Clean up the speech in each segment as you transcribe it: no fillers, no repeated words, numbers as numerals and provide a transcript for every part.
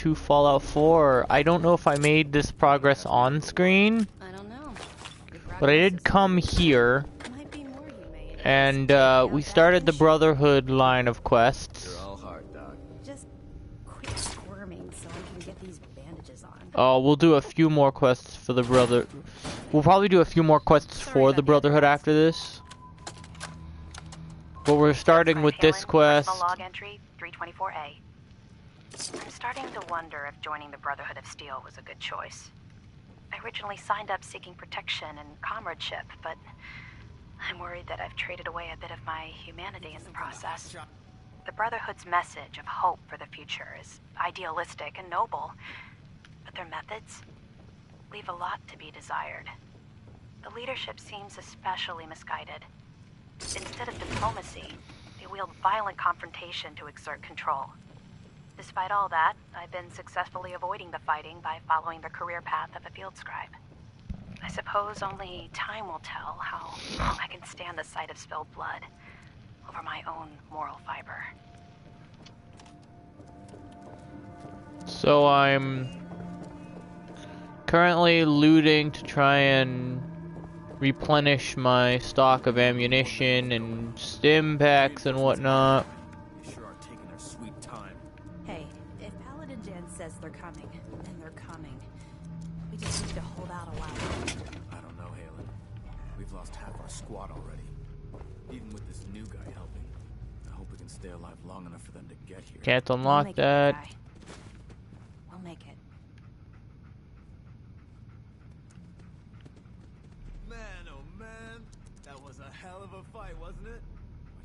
to Fallout 4. I don't know if I made this progress on screen, I don't know. but I did come here, Might be more humane. and we started the Brotherhood line of quests. They're all hard, Doc. Just quit squirming so I can get these bandages on. Oh, we'll do a few more quests for the We'll probably do a few more quests for the Brotherhood after this. But we're starting with this quest. Log entry 324A. I'm starting to wonder if joining the Brotherhood of Steel was a good choice. I originally signed up seeking protection and comradeship, but I'm worried that I've traded away a bit of my humanity in the process. The Brotherhood's message of hope for the future is idealistic and noble, but their methods leave a lot to be desired. The leadership seems especially misguided. Instead of diplomacy, they wield violent confrontation to exert control. Despite all that, I've been successfully avoiding the fighting by following the career path of a field scribe. I suppose only time will tell how long I can stand the sight of spilled blood over my own moral fiber. So I'm currently looting to try and replenish my stock of ammunition and stim packs and whatnot. They sure are taking their sweet time. Hey, if Paladin Jan says they're coming, then they're coming. We just need to hold out a while. I don't know, Halen. We've lost half our squad already. Even with this new guy helping. I hope we can stay alive long enough for them to get here. Can't We'll unlock make that. it, guy. We'll make it. Man, oh man, that was a hell of a fight, wasn't it?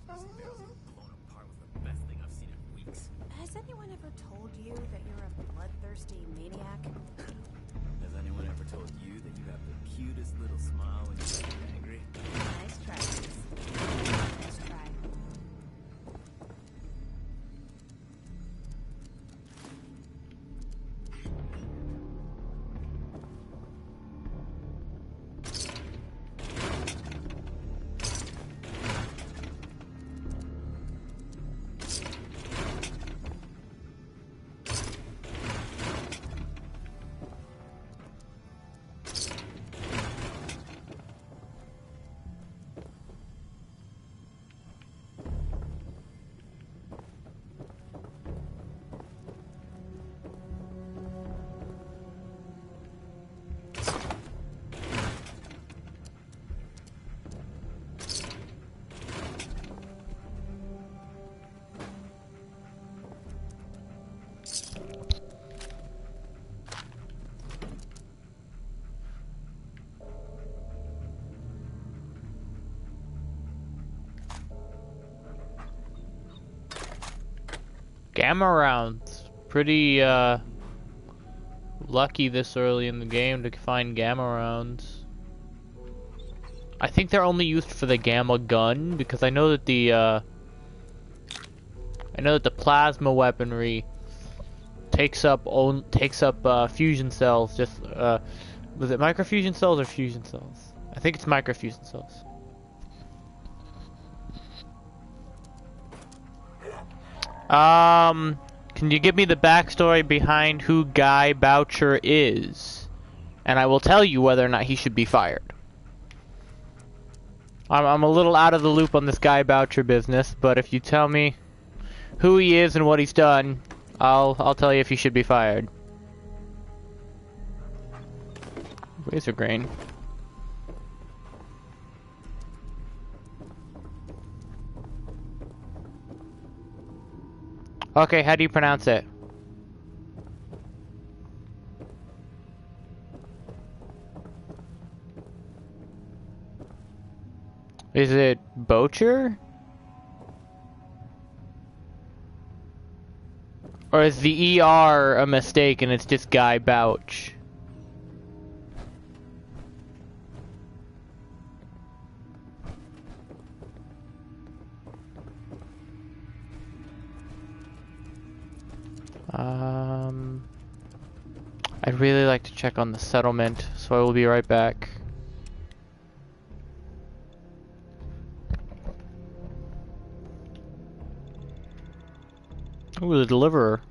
Blown apart was the best thing I've seen in weeks. Has anyone ever told you that you're a bloodthirsty maniac? Has anyone ever told you that you have the cutest little smile when you get angry? Nice try. Nice try. Gamma rounds. Pretty lucky this early in the game to find gamma rounds. I think they're only used for the gamma gun because I know that the plasma weaponry takes up fusion cells. Just was it microfusion cells or fusion cells? I think it's microfusion cells. Can you give me the backstory behind who Guy Boucher is? And I will tell you whether or not he should be fired. I'm a little out of the loop on this Guy Boucher business, but if you tell me who he is and what he's done, I'll tell you if he should be fired. Razor grain. Okay, how do you pronounce it? Is it Boucher? Or is the ER a mistake and it's just Guy Bouch? I'd really like to check on the settlement, so I will be right back. Ooh, the deliverer.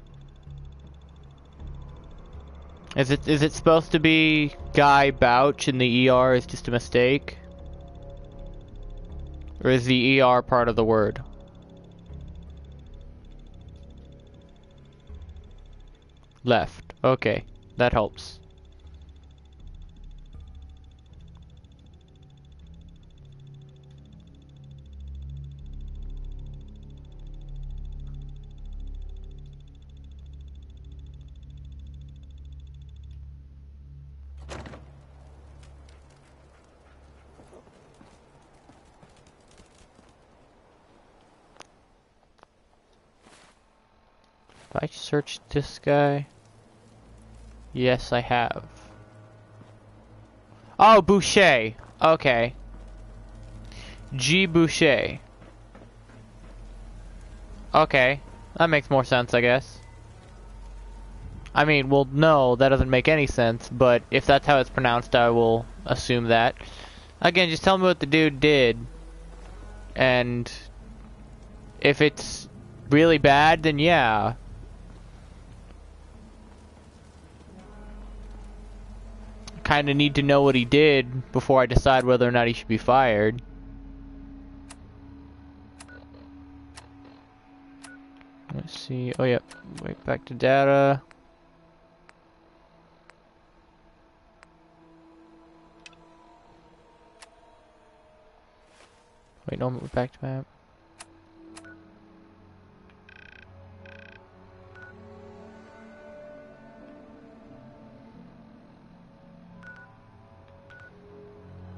Is it supposed to be Guy Bouch and the ER is just a mistake? Or is the ER part of the word? Left. Okay, that helps. Have I searched this guy? Yes, I have. Oh, Boucher. Okay. G. Boucher. Okay. That makes more sense, I guess. I mean, well, no, that doesn't make any sense, but if that's how it's pronounced, I will assume that. Again, just tell me what the dude did. And if it's really bad, then yeah. Kind of need to know what he did before I decide whether or not he should be fired. Let's see. Oh, yeah. Wait, back to data. Wait, no, back to map.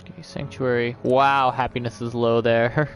Okay, Sanctuary. Wow, happiness is low there.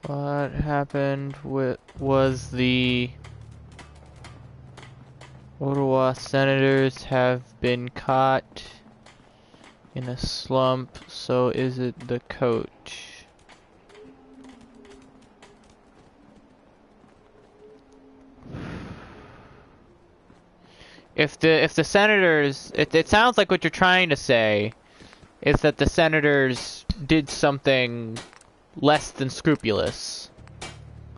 What happened was the Ottawa Senators have been caught in a slump, so is it the coach? If the Senators, it sounds like what you're trying to say is that the Senators did something less than scrupulous.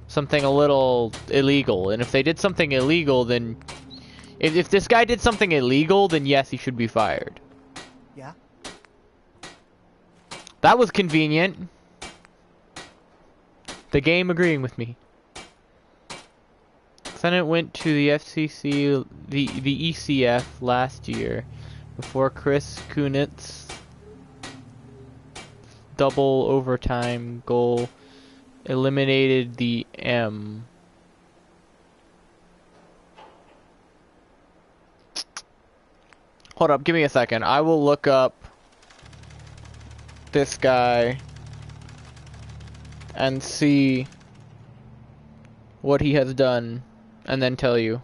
Something a little illegal. And if they did something illegal, then... If this guy did something illegal, then yes, he should be fired. Yeah? That was convenient. The game agreeing with me. Senate went to the FCC, the ECF last year, before Chris Kunitz double overtime goal eliminated the M. Hold up, give me a second. I will look up this guy and see what he has done and then tell you.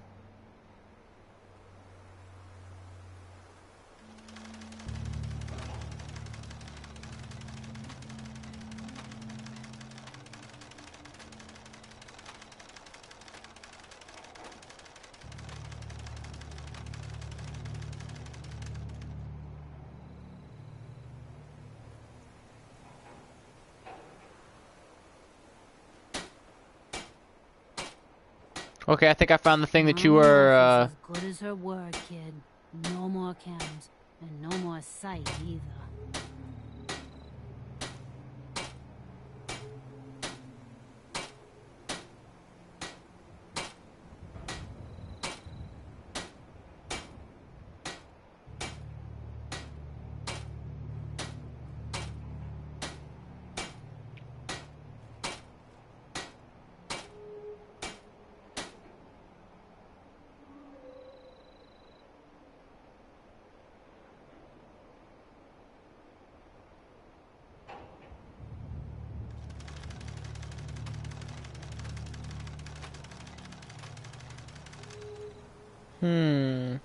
Okay, I think I found the thing that you were, As good as her word, kid. No more cams, and no more sight either. Hmm.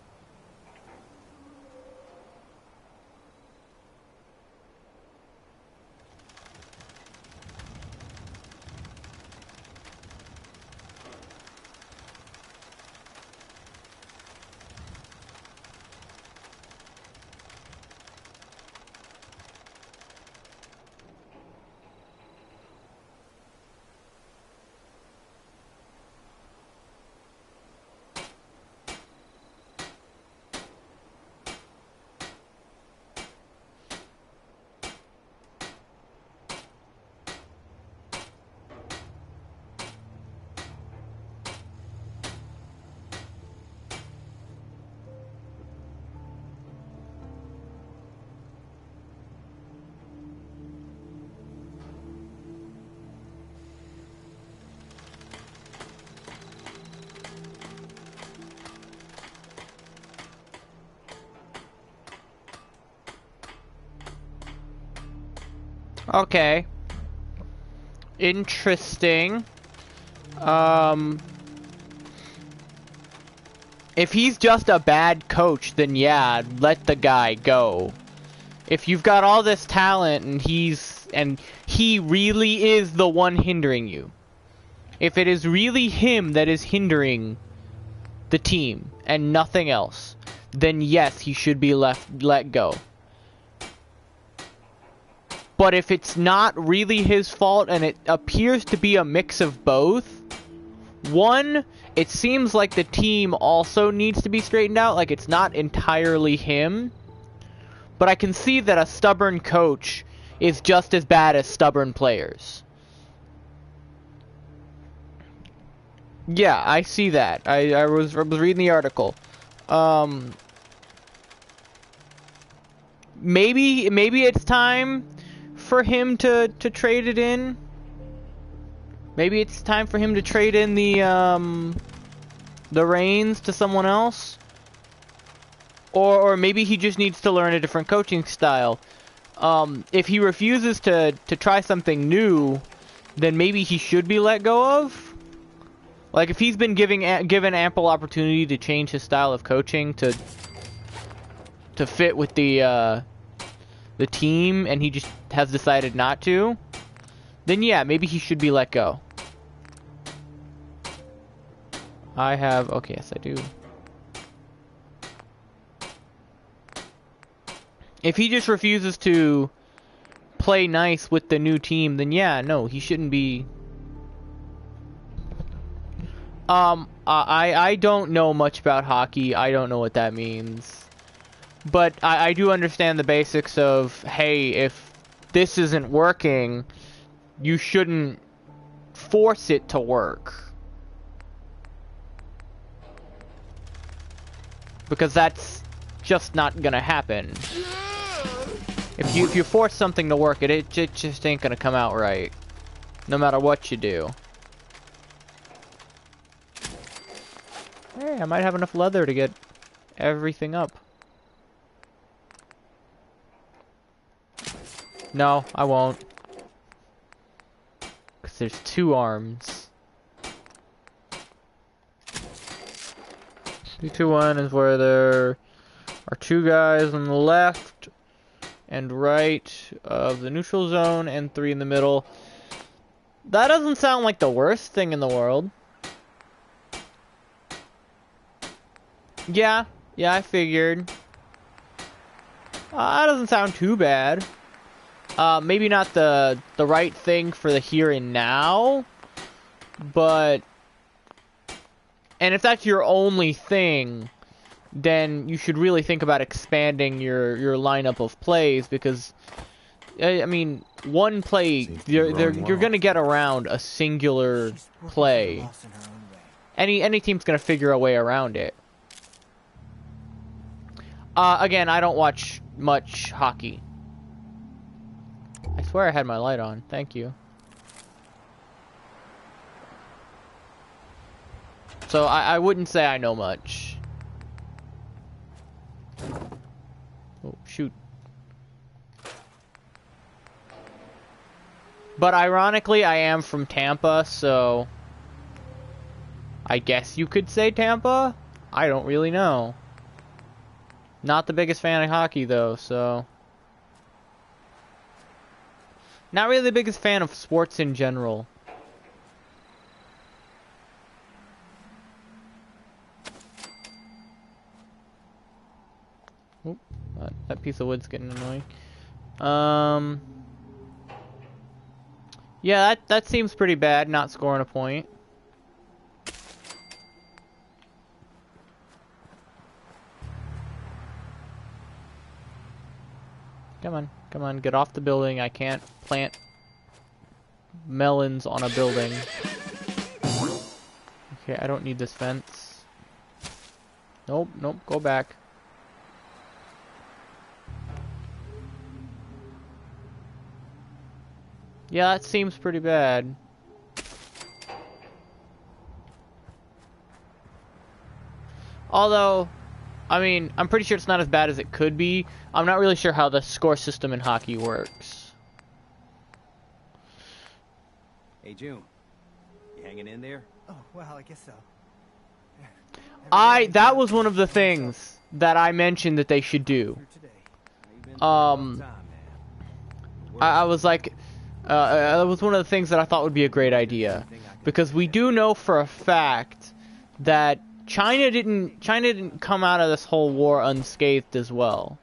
Okay. Interesting. If he's just a bad coach, then yeah, let the guy go. If you've got all this talent and he really is the one hindering you. If it is really him that is hindering the team and nothing else, then yes, he should be let go. But if it's not really his fault and it appears to be a mix of both, one, it seems like the team also needs to be straightened out, like it's not entirely him. But I can see that a stubborn coach is just as bad as stubborn players. Yeah, I see that. I was reading the article. Maybe it's time for him to trade it in. Maybe it's time for him to trade in the reins to someone else. Or maybe he just needs to learn a different coaching style. If he refuses to try something new, then maybe he should be let go of. Like if he's been given ample opportunity to change his style of coaching to fit with the team, and he just has decided not to, then yeah, maybe he should be let go. Okay, yes I do. If he just refuses to play nice with the new team, then yeah, no, he shouldn't be. I don't know much about hockey. I don't know what that means. But I do understand the basics of, hey, if this isn't working, you shouldn't force it to work. Because that's just not gonna happen. If you force something to work, it just ain't gonna come out right. No matter what you do. Hey, I might have enough leather to get everything up. No, I won't. Because there's 2 arms. 3-2-1 is where there are 2 guys on the left and right of the neutral zone and 3 in the middle. That doesn't sound like the worst thing in the world. Yeah, I figured. That doesn't sound too bad. Maybe not the right thing for the here and now, but... And if that's your only thing, then you should really think about expanding your lineup of plays, because... I mean, one play, you're gonna get around a singular play. Any team's gonna figure a way around it. Again, I don't watch much hockey. I swear I had my light on. Thank you. So I wouldn't say I know much. Oh, shoot. But ironically, I am from Tampa, so... I guess you could say Tampa? I don't really know. Not the biggest fan of hockey, though, so... Not really the biggest fan of sports in general. Oop, that piece of wood's getting annoying. Yeah, that seems pretty bad, not scoring a point. Come on, get off the building. I can't plant melons on a building. Okay, I don't need this fence. Nope, go back. Yeah, that seems pretty bad. Although, I mean, I'm pretty sure it's not as bad as it could be. I'm not really sure how the score system in hockey works. Hey, June. You hanging in there? Oh, well, I guess so. That was one of the things that I mentioned that they should do. I was like, that was one of the things that I thought would be a great idea. Because we do know for a fact that China didn't come out of this whole war unscathed as well.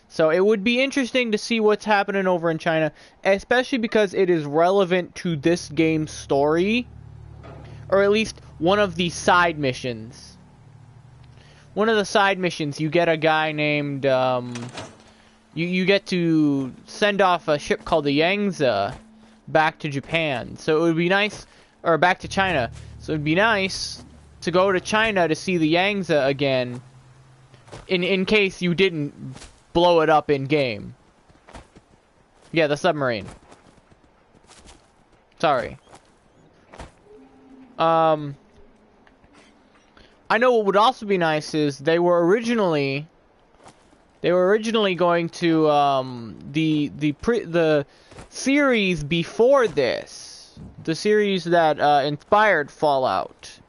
So it would be interesting to see what's happening over in China, especially because it is relevant to this game's story, or at least one of the side missions. One of the side missions, you get a guy named, you get to send off a ship called the Yangtze back to Japan. So it would be nice, or back to China. So it would be nice to go to China to see the Yangtze again, in case you didn't blow it up in game. Yeah, the submarine. Sorry. I know what would also be nice is they were originally going to the series before this, the series that inspired Fallout,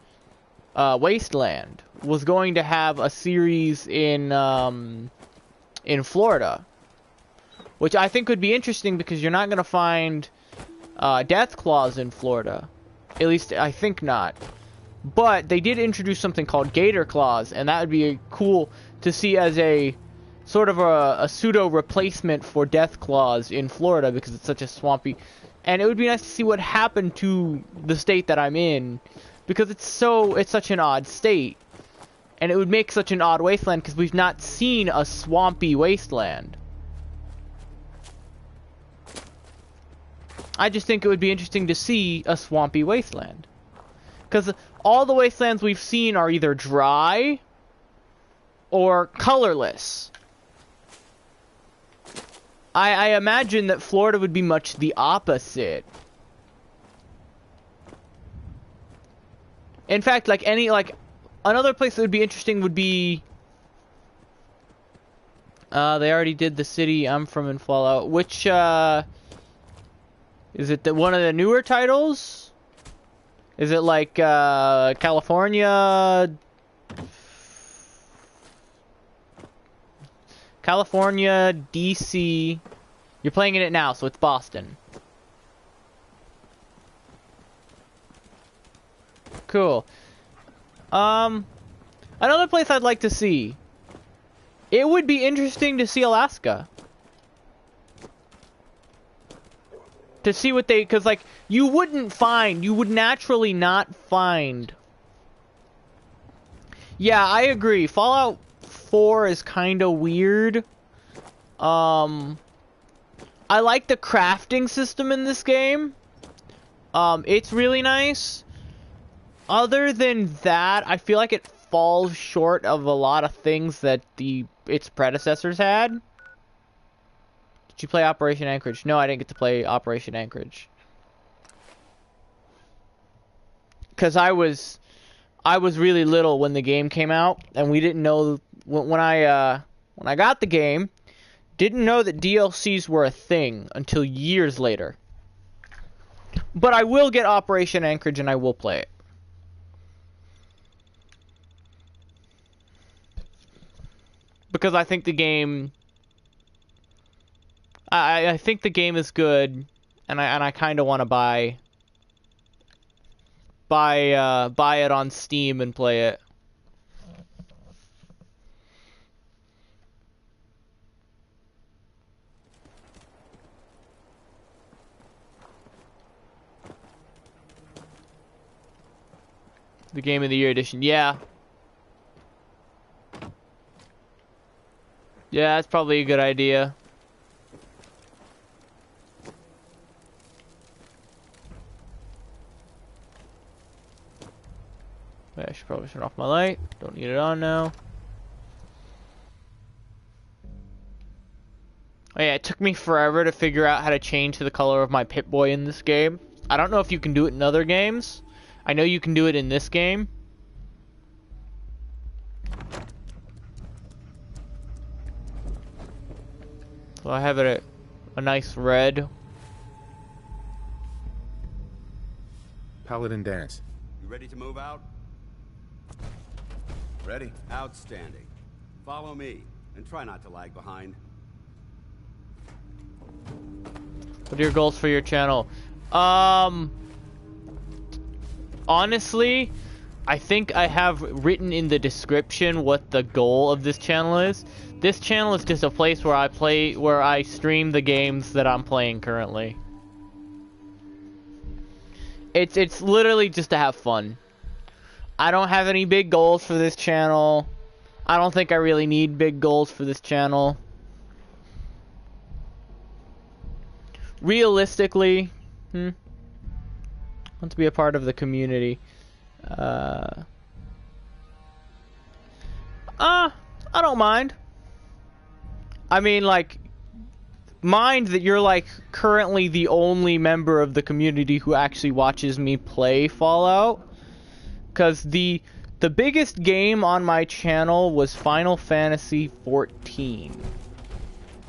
Wasteland, was going to have a series in Florida, which I think would be interesting because you're not going to find Deathclaws in Florida. At least I think not. But they did introduce something called Gator Claws, and that would be cool to see as a sort of a pseudo replacement for Deathclaws in Florida because it's such a swampy. And it would be nice to see what happened to the state that I'm in, because it's such an odd state. And it would make such an odd wasteland because we've not seen a swampy wasteland. I just think it would be interesting to see a swampy wasteland. Because all the wastelands we've seen are either dry or colorless. I imagine that Florida would be much the opposite. In fact, another place that would be interesting would be... they already did the city I'm from in Fallout. Which, is it one of the newer titles? Is it like, California, DC? You're playing in it now, so it's Boston. Cool. Another place I'd like to see. It would be interesting to see Alaska. To see what they, because like, you would naturally not find. Yeah, I agree. Fallout 4 is kind of weird. I like the crafting system in this game. It's really nice. Other than that, I feel like it falls short of a lot of things that its predecessors had. Did you play Operation Anchorage? No, I didn't get to play Operation Anchorage. Cause I was really little when the game came out, and we didn't know when I got the game, didn't know that DLCs were a thing until years later. But I will get Operation Anchorage and I will play it. because I think the game. I think the game is good, and I kind of want to buy it on Steam and play it. The Game of the Year edition, yeah. Yeah, that's probably a good idea. I should probably turn off my light. Don't need it on now. Oh yeah, it took me forever to figure out how to change the color of my Pip-Boy in this game. I don't know if you can do it in other games. I know you can do it in this game. So I have it at a nice red. Paladin Danse. You ready to move out? Ready. Outstanding. Follow me, and try not to lag behind. What are your goals for your channel? Honestly, I think I have written in the description what the goal of this channel is. This channel is just a place where I stream the games that I'm playing currently. It's literally just to have fun. I don't have any big goals for this channel. I don't think I really need big goals for this channel. Realistically, want to be a part of the community. I don't mind. I mean, like, mind that you're, like, currently the only member of the community who actually watches me play Fallout. Because the biggest game on my channel was Final Fantasy XIV.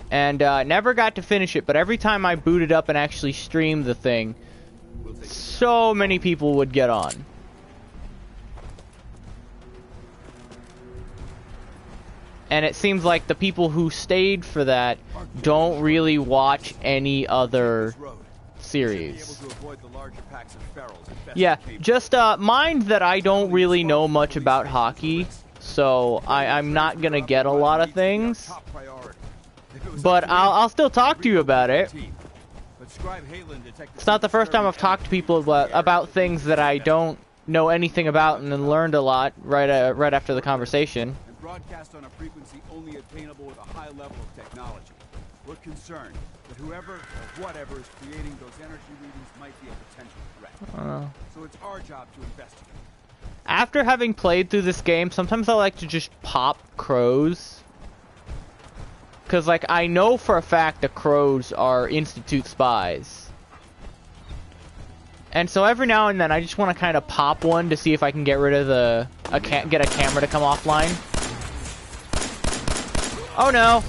And never got to finish it, but every time I booted up and actually streamed the thing, so many people would get on. And it seems like the people who stayed for that don't really watch any other series. Yeah, just mind that I don't really know much about hockey, so I'm not gonna get a lot of things. But I'll still talk to you about it. It's not the first time I've talked to people about things that I don't know anything about and then learned a lot right after the conversation. And broadcast on a frequency only attainable with a high level of technology. We're concerned that whoever or whatever is creating those energy readings might be a potential threat. So it's our job to investigate. After having played through this game, sometimes I like to just pop crows. Because, like, I know for a fact the crows are Institute spies. And so every now and then I just want to kind of pop one to see if I can get rid of get a camera to come offline. Oh no!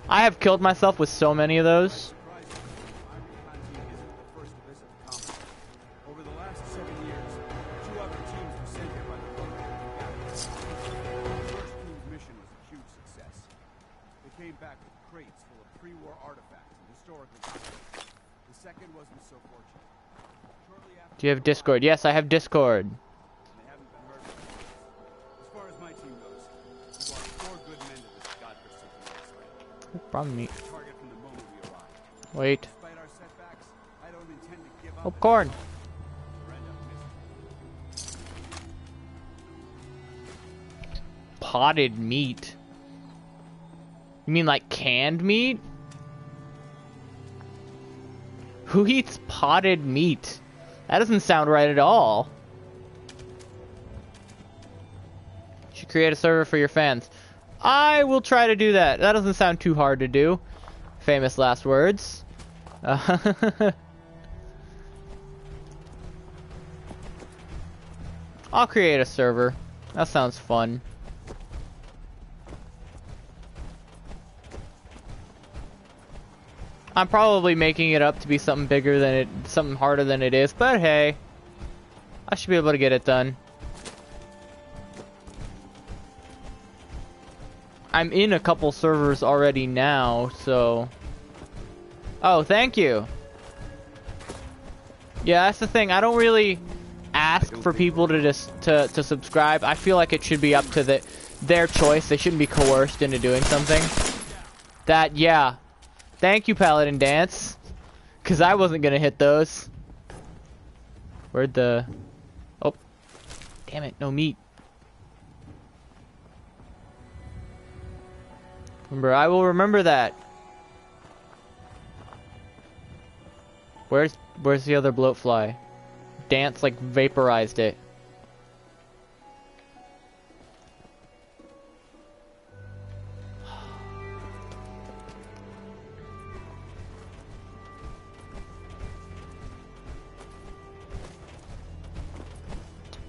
I have killed myself with so many of those. Over the last 7 years, 2 other teams were sent here by the Brotherhood. The first team's mission was a huge success. They came back with crates full of pre-war artifacts and historical documents. The second wasn't so fortunate. Shortly after, Do you have Discord? Yes, I have Discord. they haven't been heard from. As far as my team goes, we lost 4 good men to this godforsaken wasteland. Problem me. Target from the moment we arrived. Wait. Despite our setbacks, I don't intend to give up. Oh, corn. Or end up missing. Potted meat. You mean like canned meat? Who eats potted meat? That doesn't sound right at all. You should create a server for your fans. I will try to do that. That doesn't sound too hard to do. Famous last words. I'll create a server. That sounds fun. I'm probably making it up to be something bigger than it, something harder than it is, but hey, I should be able to get it done. I'm in a couple servers already now, so... Oh, thank you. Yeah, that's the thing. I don't really ask for people to just to subscribe. I feel like it should be up to their choice. They shouldn't be coerced into doing something. That, yeah. Thank you, Paladin Dance. Because I wasn't going to hit those. Where'd the... Oh. Damn it, no meat. Remember, I will remember that. Where's the other bloatfly? Dance like vaporized it.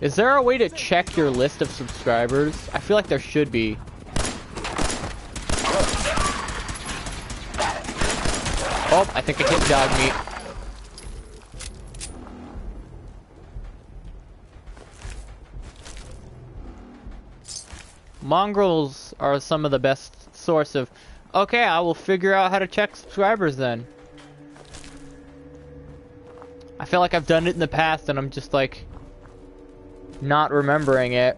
Is there a way to check your list of subscribers? I feel like there should be. Oh, I think I hit dog meat. Mongrels are some of the best source of... Okay, I will figure out how to check subscribers then. I feel like I've done it in the past and I'm just like... not remembering it.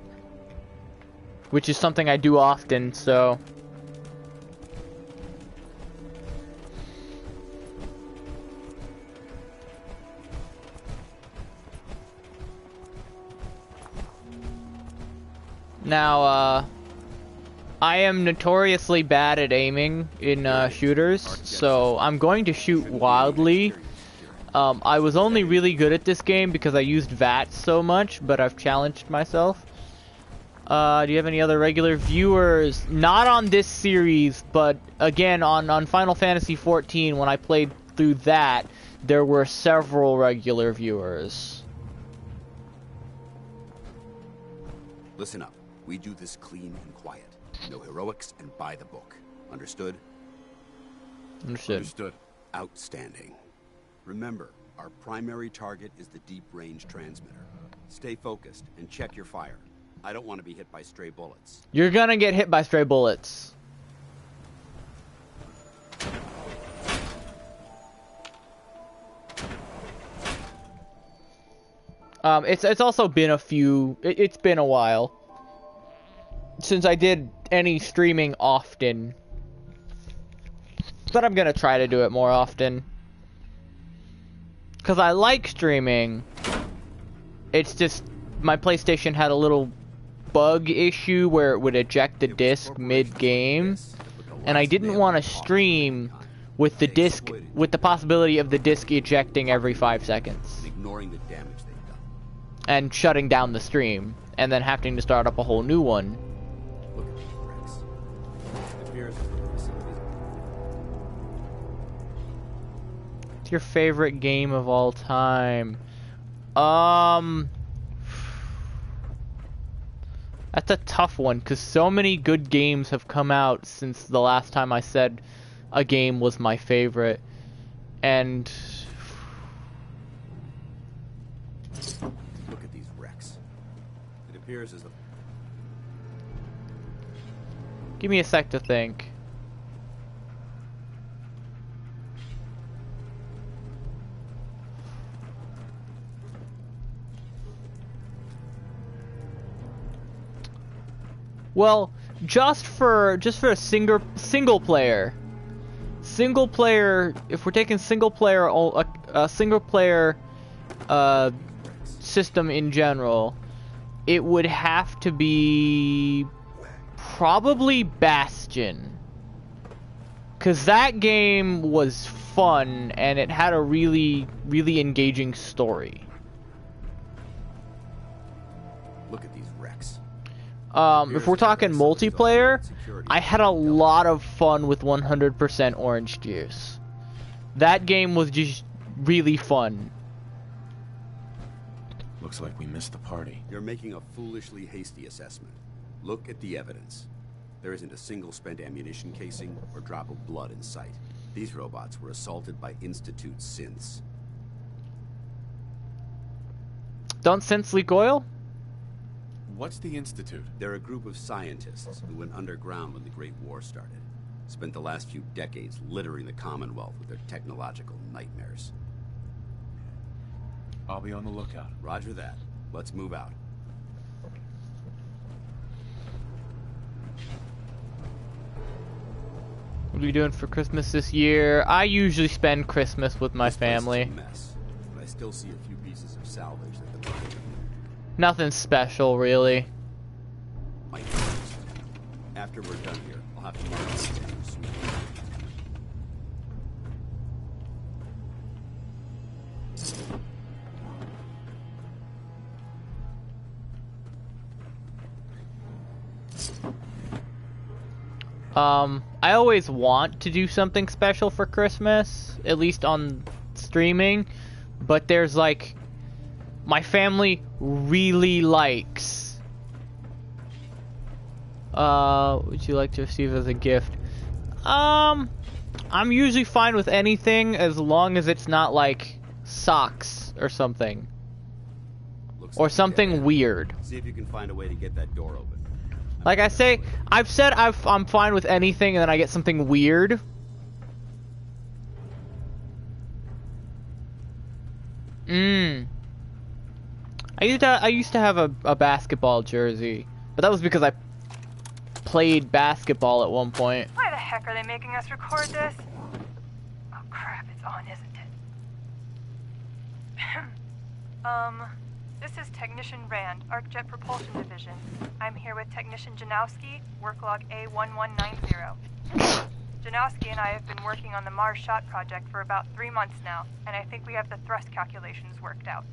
Which is something I do often, so... Now, I am notoriously bad at aiming in shooters, so I'm going to shoot wildly. I was only really good at this game because I used VATS so much, but I've challenged myself. Do you have any other regular viewers? Not on this series, but again, on Final Fantasy XIV, when I played through that, there were several regular viewers. Listen up. We do this clean and quiet. No heroics and by the book. Understood? Understood. Understood. Outstanding. Remember, our primary target is the deep-range transmitter. Stay focused and check your fire. I don't want to be hit by stray bullets. You're gonna get hit by stray bullets. It's also been it's been a while since I did any streaming often, but I'm gonna try to do it more often because I like streaming. It's just my PlayStation had a little bug issue where it would eject the disc mid-game, and I didn't want to stream with the disc, with the possibility of the disc ejecting every 5 seconds Ignoring the damage they've done. and shutting down the stream and then having to start up a whole new one. Look at these wrecks. It appears What's your favorite game of all time? That's a tough one, because so many good games have come out since the last time I said a game was my favorite. And... look at these wrecks. It appears as though... give me a sec to think. Well, just for a single player, if we're taking single player system in general, it would have to be probably Bastion, because that game was fun and it had a really engaging story. Look at these wrecks. If we're talking multiplayer, I had a lot of fun with 100% Orange Juice. That game was just really fun. Looks like we missed the party. You're making a foolishly hasty assessment. Look at the evidence. There isn't a single spent ammunition casing or drop of blood in sight. These robots were assaulted by Institute synths. Don't synths leak oil? What's the Institute? They're a group of scientists who went underground when the Great War started. Spent the last few decades littering the Commonwealth with their technological nightmares. I'll be on the lookout. Roger that. Let's move out. What are we doing for Christmas this year? I usually spend Christmas with my This place is family. a mess, but I still see a few pieces of salvage that the market Nothing special, really. might use. After we're done here, I'll have to mark this down soon. I always want to do something special for Christmas, at least on streaming, but there's like, my family really likes, would you like to receive as a gift? I'm usually fine with anything as long as it's not like socks or something. Looks Or like a something dead end. weird. See if you can find a way to get that door open. Like I say, I've said I'm fine with anything, and then I get something weird. I used to have a basketball jersey, but that was because I played basketball at one point. Why the heck are they making us record this? Oh crap, it's on, isn't it? This is Technician Rand, ArcJet Propulsion Division. I'm here with Technician Janowski, work log A1190. Janowski and I have been working on the Mars Shot project for about 3 months now, and I think we have the thrust calculations worked out.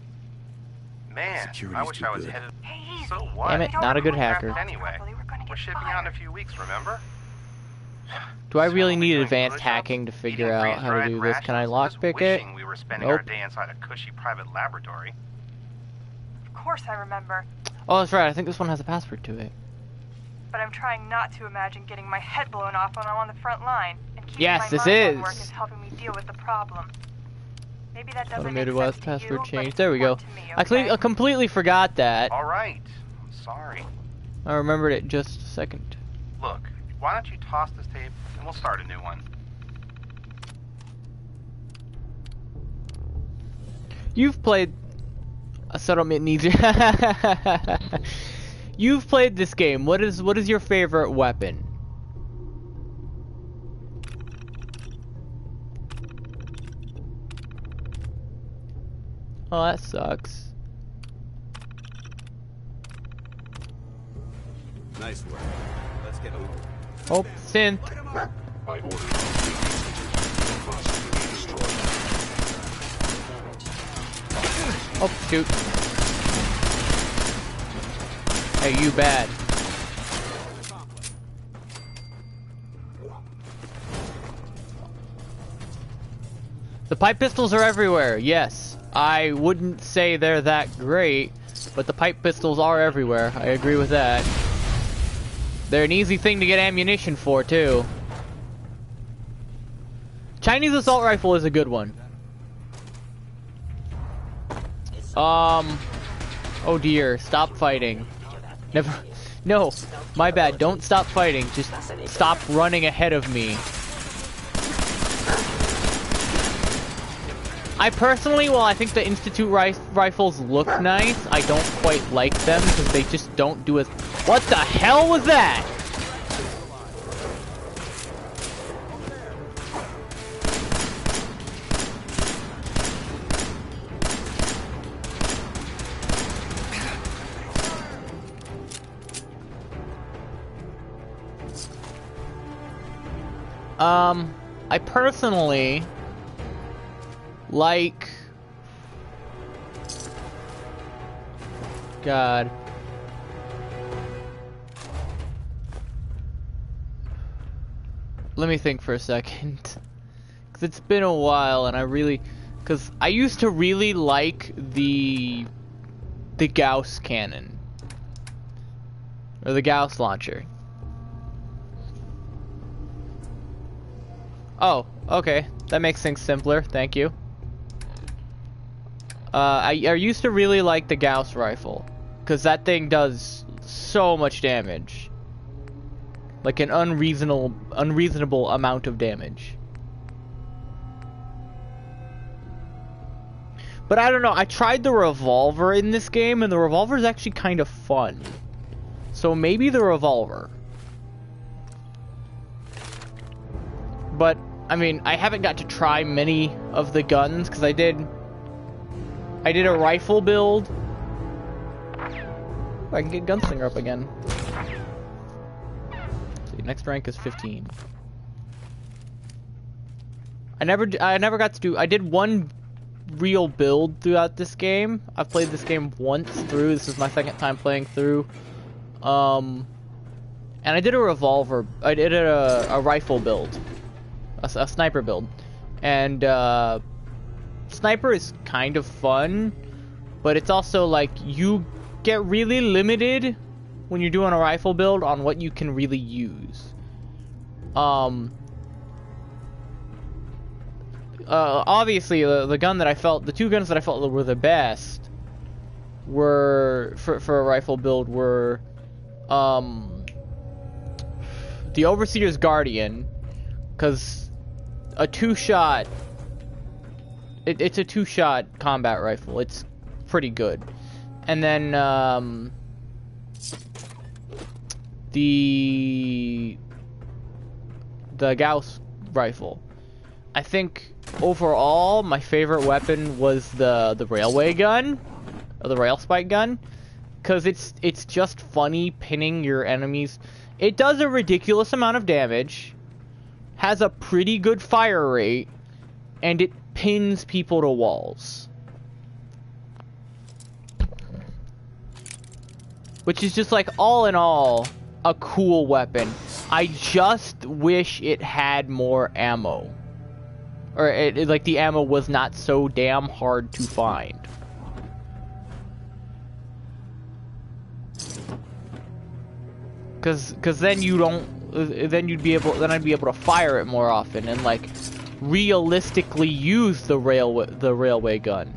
Man, Security's I wish too I was good. headed. Hey, easy. So what? Damn it, We don't not a good record hacker. aircraft Anyway, properly, we're gonna we're get shipping fired. out in a few weeks, remember? Do I really So, need doing advanced push-ups, hacking to figure eating out how to freeze-dried do this? Can I rations, just lockpick it? wishing we were spending our Nope. day inside a cushy private laboratory. Of course I remember, Oh, that's right. I think this one has a password to it. but I'm trying not to imagine getting my head blown off when I'm on the front line, and keeping Yes, my this mind on is. work is helping me deal with the problem. Maybe that doesn't make Automated sense West to password you, but change. it's There we go. important to me, okay? I completely forgot that. All right. I'm sorry. I remembered it just a second. Look, why don't you toss this tape and we'll start a new one. You've played a settlement needs you. You've played this game. What is your favorite weapon? Oh, that sucks. Nice work. Let's get over. Oh, synth. I order Oh, shoot. Hey, you bad. The pipe pistols are everywhere, yes. I wouldn't say they're that great, but the pipe pistols are everywhere. I agree with that. They're an easy thing to get ammunition for, too. Chinese assault rifle is a good one. Oh dear, stop fighting. Never, no, my bad, don't stop fighting, just stop running ahead of me. I personally, while I think the Institute rifles look nice, I don't quite like them because they just don't do as... What the hell was that? I personally like... God. Let me think for a second. Cause it's been a while and I really... Cause I used to really like the Gauss cannon. Or the Gauss launcher. Oh, okay. That makes things simpler. Thank you. I used to really like the Gauss rifle. Because that thing does so much damage. Like an unreasonable amount of damage. But I don't know, I tried the revolver in this game, and the revolver is actually kind of fun. So maybe the revolver. But, I mean, I haven't got to try many of the guns, because I did a rifle build. Oh, I can get Gunslinger up again. Let's see, next rank is 15. I never got to do, I did one real build throughout this game. I've played this game once through. This is my second time playing through. And I did a revolver. I did a rifle build, a sniper build, and sniper is kind of fun, but it's also like you get really limited when you're doing a rifle build on what you can really use. Obviously, the two guns that I felt were the best were for a rifle build were the Overseer's Guardian, because a two-shot. It's a two-shot combat rifle. It's pretty good, and then the Gauss rifle. I think overall my favorite weapon was the railway gun, or the rail spike gun, because it's just funny pinning your enemies. It does a ridiculous amount of damage, has a pretty good fire rate, and it pins people to walls, which is just like all in all a cool weapon. I just wish it had more ammo. Or, like, the ammo was not so damn hard to find. Cause then you don't, then I'd be able to fire it more often and, like, realistically use the railway gun.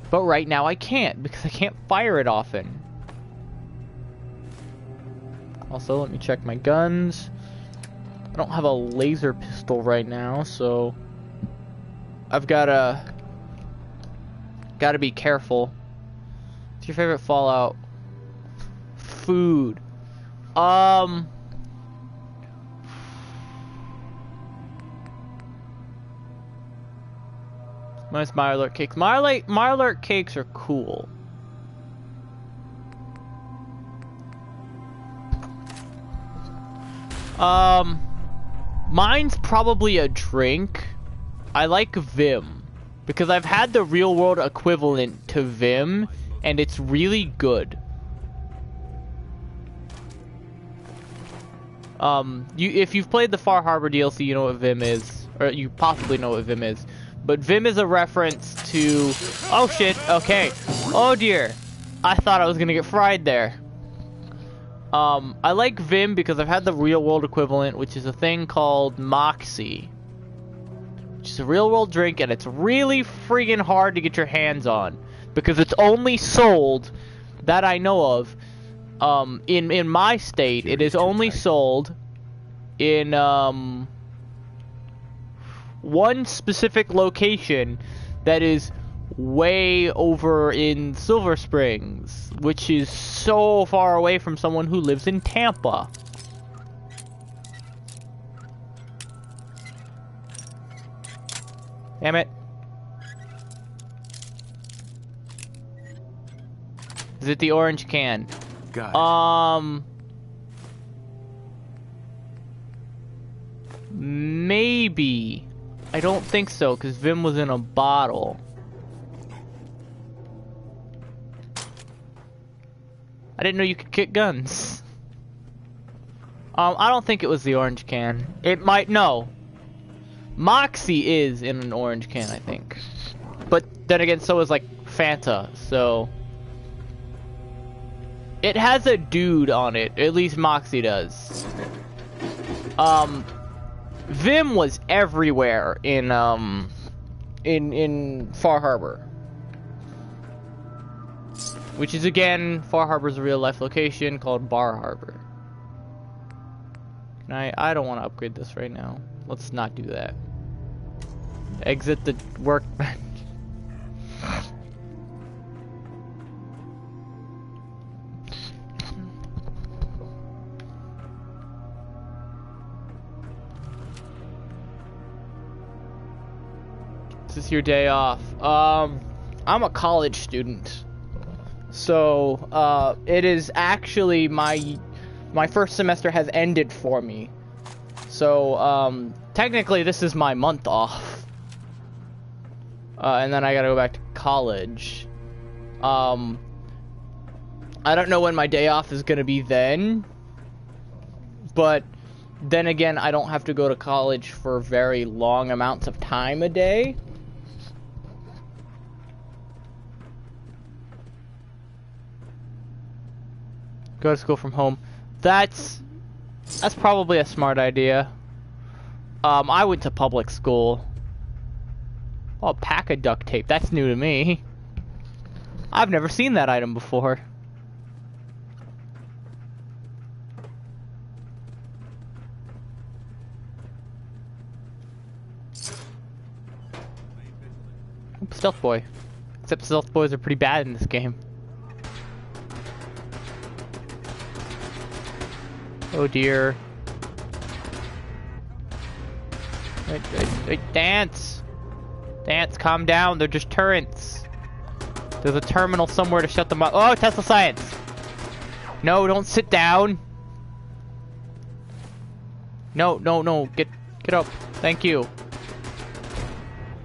But right now I can't, because I can't fire it often. Also, let me check my guns. I don't have a laser pistol right now, so I've gotta be careful. What's your favorite Fallout? Food. Mine's Mirelurk cakes. Mirelurk cakes are cool. Mine's probably a drink. I like Vim, because I've had the real world equivalent to Vim, and it's really good. If you've played the Far Harbor DLC, you know what Vim is, or you possibly know what Vim is. But Vim is a reference to... Oh shit, okay. Oh dear. I thought I was gonna get fried there. I like Vim because I've had the real world equivalent, which is a thing called Moxie. Which is a real world drink, and it's really friggin' hard to get your hands on. Because it's only sold, that I know of, in my state, it is only sold in, one specific location that is way over in Silver Springs, which is so far away from someone who lives in Tampa. Damn it. Is it the orange can? Got it. Maybe. I don't think so, because Vim was in a bottle. I didn't know you could kick guns. I don't think it was the orange can. It might, no. Moxie is in an orange can, I think. But then again, so is like Fanta, so... It has a dude on it, at least Moxie does. Vim was everywhere in Far Harbor. Which is again, Far Harbor's a real life location called Bar Harbor. And I don't want to upgrade this right now. Let's not do that. Exit the workbench. Is this your day off? I'm a college student. So, it is actually my first semester has ended for me. So, technically this is my month off. And then I gotta go back to college. I don't know when my day off is gonna be then. But then again, I don't have to go to college for very long amounts of time a day. Go to school from home. That's probably a smart idea. I went to public school. Oh, a pack of duct tape. That's new to me. I've never seen that item before. Stealth boy. Except stealth boys are pretty bad in this game. Oh dear. Wait, dance! Dance, calm down, they're just turrets. There's a terminal somewhere to shut them up. Oh, Tesla Science! No, don't sit down! No, get up. Thank you.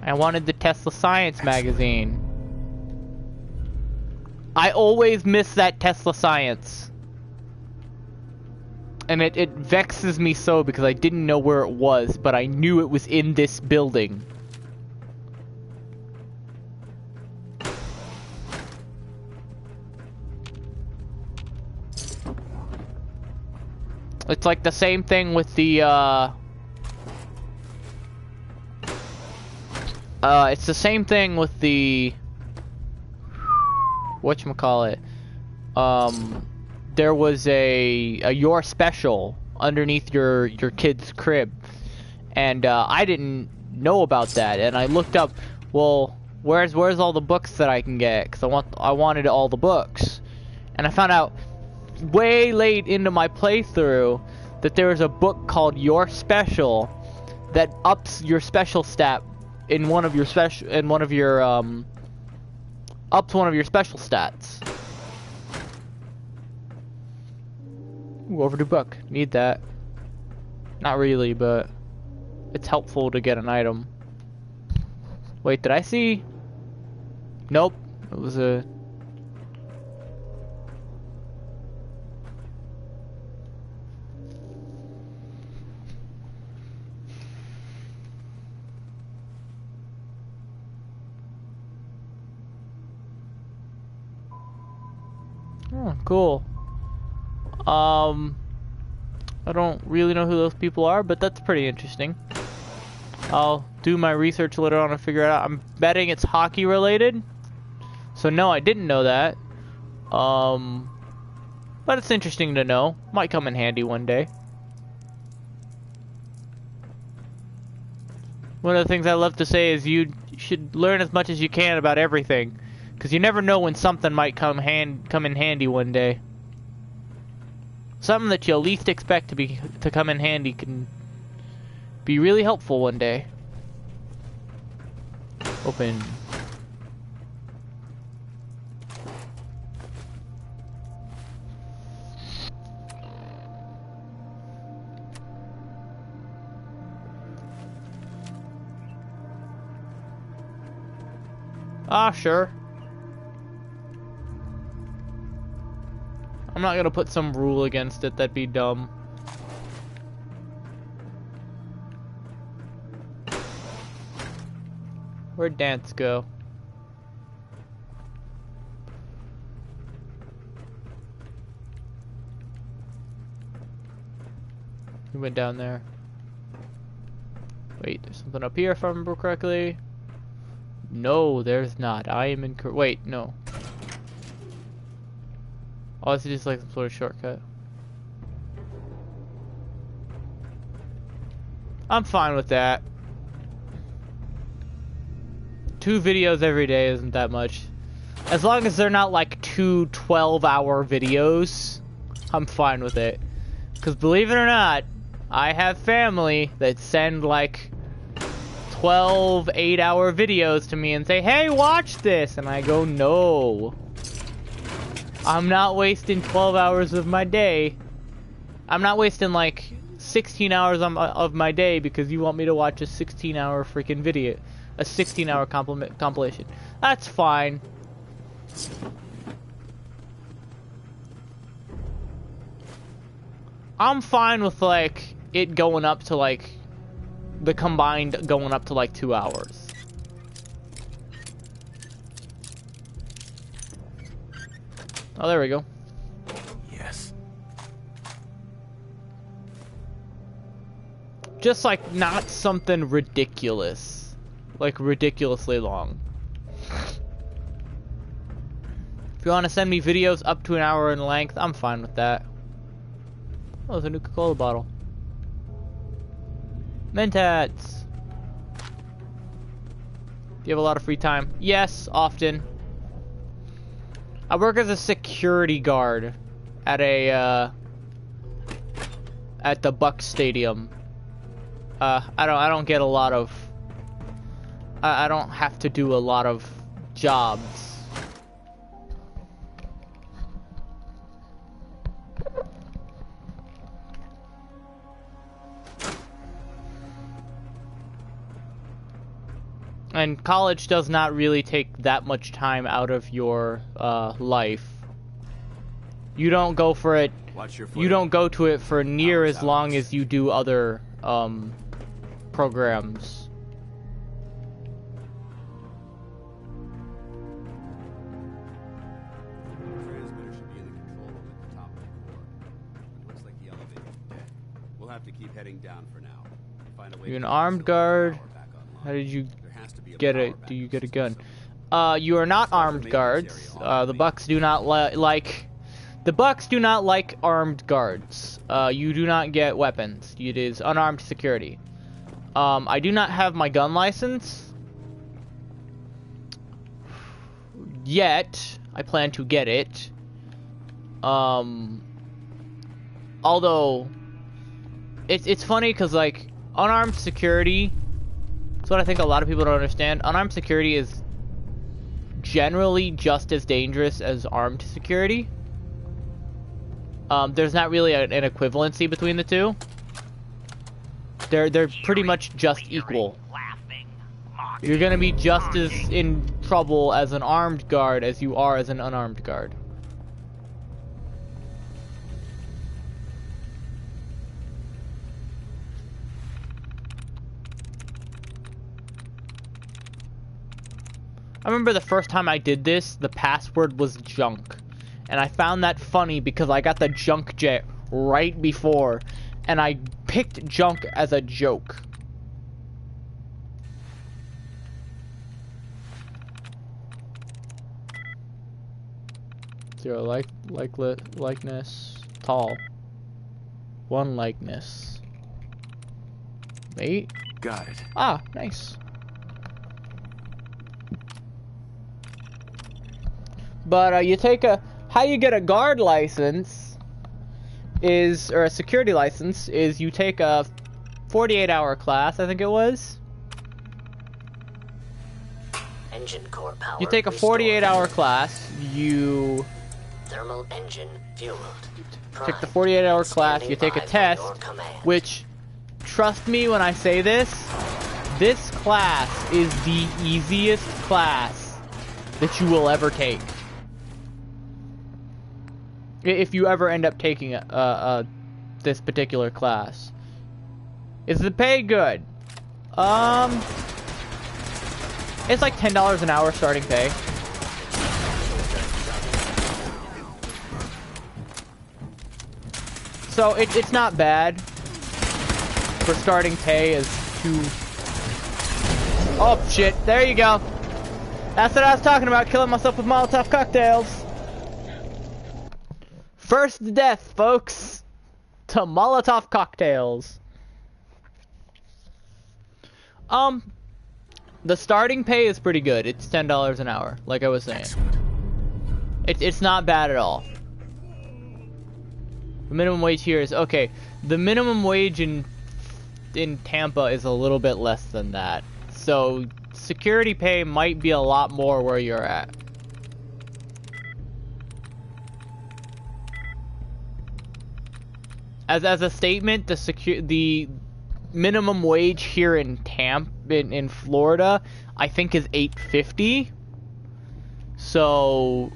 I wanted the Tesla Science magazine. I always miss that Tesla Science. And it vexes me so because I didn't know where it was, but I knew it was in this building. It's like the same thing with the, it's the same thing with the, whatchamacallit, there was a Your Special underneath your kid's crib, and I didn't know about that, and I looked up, well, where's all the books that I can get, because I wanted all the books, and I found out way late into my playthrough that there was a book called Your Special that ups your special stat in one of your ups one of your special stats. Ooh, overdue book. Need that. Not really, but it's helpful to get an item. Wait, did I see? Nope. It was a... Oh, cool. I don't really know who those people are, but that's pretty interesting. I'll do my research later on and figure it out. I'm betting it's hockey related. So no, I didn't know that. But it's interesting to know. Might come in handy one day. One of the things I love to say is you should learn as much as you can about everything, because you never know when something might come in handy one day. Something that you least expect to come in handy can be really helpful one day. Open. Ah, sure. I'm not gonna put some rule against it, that'd be dumb. Where'd Dance go? He went down there. Wait, there's something up here if I remember correctly. No, there's not. I am incorrect. Wait, no. Oh, it's just like some sort of shortcut. I'm fine with that. 2 videos every day isn't that much. As long as they're not like 2 12-hour videos, I'm fine with it. Because believe it or not, I have family that send like 12 8-hour videos to me and say, hey, watch this, and I go, no, I'm not wasting 12 hours of my day. I'm not wasting like 16 hours of my day because you want me to watch a 16-hour freaking video, a 16-hour compilation. That's fine. I'm fine with like it going up to like the combined going up to like 2 hours. Oh, there we go. Yes. Just like not something ridiculous, like ridiculously long. If you want to send me videos up to an hour in length, I'm fine with that. Oh, there's a new Coca-Cola bottle. Mentats. Do you have a lot of free time? Yes, often. I work as a security guard at a at the Bucks Stadium. I don't get a lot of. I don't have to do a lot of jobs. And college does not really take that much time out of your life. You don't go for it. You don't go to it for near as long as you do other programs. Transmitter should be in the control room at the top of the core. It looks like the elevator's dead. We'll have to keep heading down for now. Find a way. You're an armed guard. How did you get it? Do you get a gun? You are not armed guards. The Bucks do not like. The Bucks do not like armed guards. You do not get weapons. It is unarmed security. I do not have my gun license yet. I plan to get it. Although it's funny because like unarmed security. That's what I think a lot of people don't understand. Unarmed security is generally just as dangerous as armed security. There's not really an equivalency between the two. They're pretty much just equal. You're gonna be just as in trouble as an armed guard as you are as an unarmed guard. I remember the first time I did this, the password was junk. And I found that funny because I got the junk jet right before, and I picked junk as a joke. Zero likeness, tall. 1 likeness. Mate? Got it. Ah, nice. But you take a, how you get a guard license is, or a security license, is you take a 48-hour class, I think it was. Engine core power. You take a 48-hour class, you thermal engine fueled. Take the 48-hour class, you take a test, which, trust me when I say this class is the easiest class that you will ever take. If you ever end up taking this particular class. Is the pay good? It's like $10 an hour starting pay. So it's not bad for starting pay as too. Oh shit, there you go. That's what I was talking about, killing myself with Molotov cocktails. First death, folks, to Molotov cocktails. The starting pay is pretty good. It's $10 an hour, like I was saying. It's not bad at all. The minimum wage here is okay. The minimum wage in Tampa is a little bit less than that. So security pay might be a lot more where you're at. As a statement, the minimum wage here in in Florida, I think is $8.50. So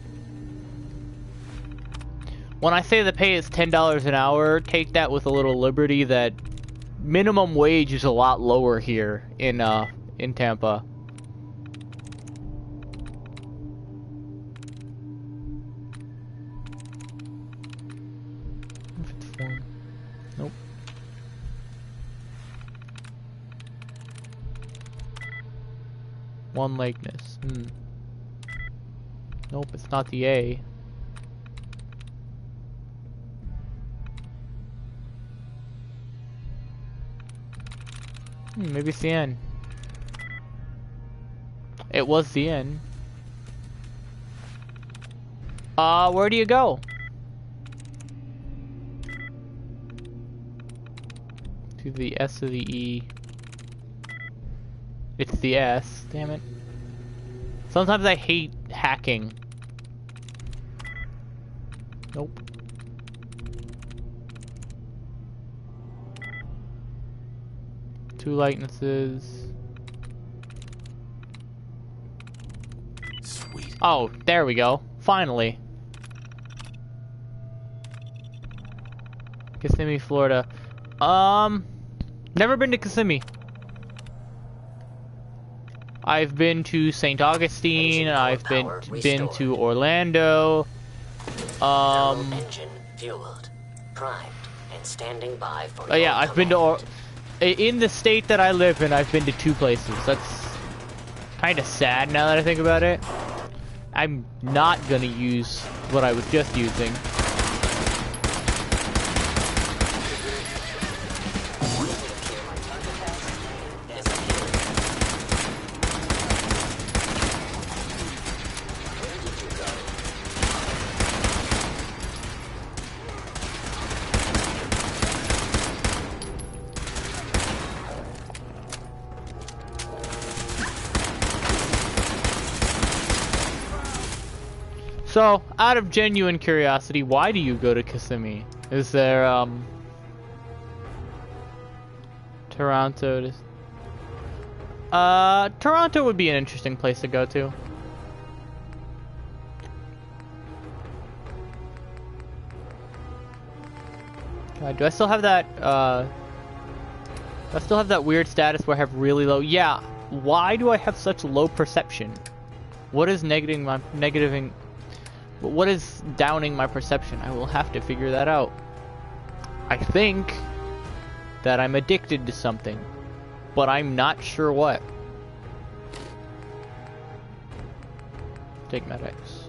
when I say the pay is $10 an hour, take that with a little liberty that minimum wage is a lot lower here in Tampa. Nope. One likeness. Nope, it's not the A. Maybe it's the N. It was the N. Where do you go? To the S or the E. It's the S, damn it. Sometimes I hate hacking. Nope. Two likenesses. Sweet. Oh, there we go. Finally. Kissimmee, Florida. Never been to Kissimmee. I've been to St. Augustine, I've been to Orlando. Engine fueled, primed, and standing by for oh yeah, I've been to in the state that I live in, I've been to 2 places. That's kind of sad now that I think about it. I'm not gonna use what I was just using. So, out of genuine curiosity, why do you go to Kissimmee? Is there, Toronto? Toronto would be an interesting place to go to. God, do I still have that, I still have that weird status where I have really low... Yeah, why do I have such low perception? What is what is downing my perception? I will have to figure that out. I think that I'm addicted to something, but I'm not sure what. Take medics.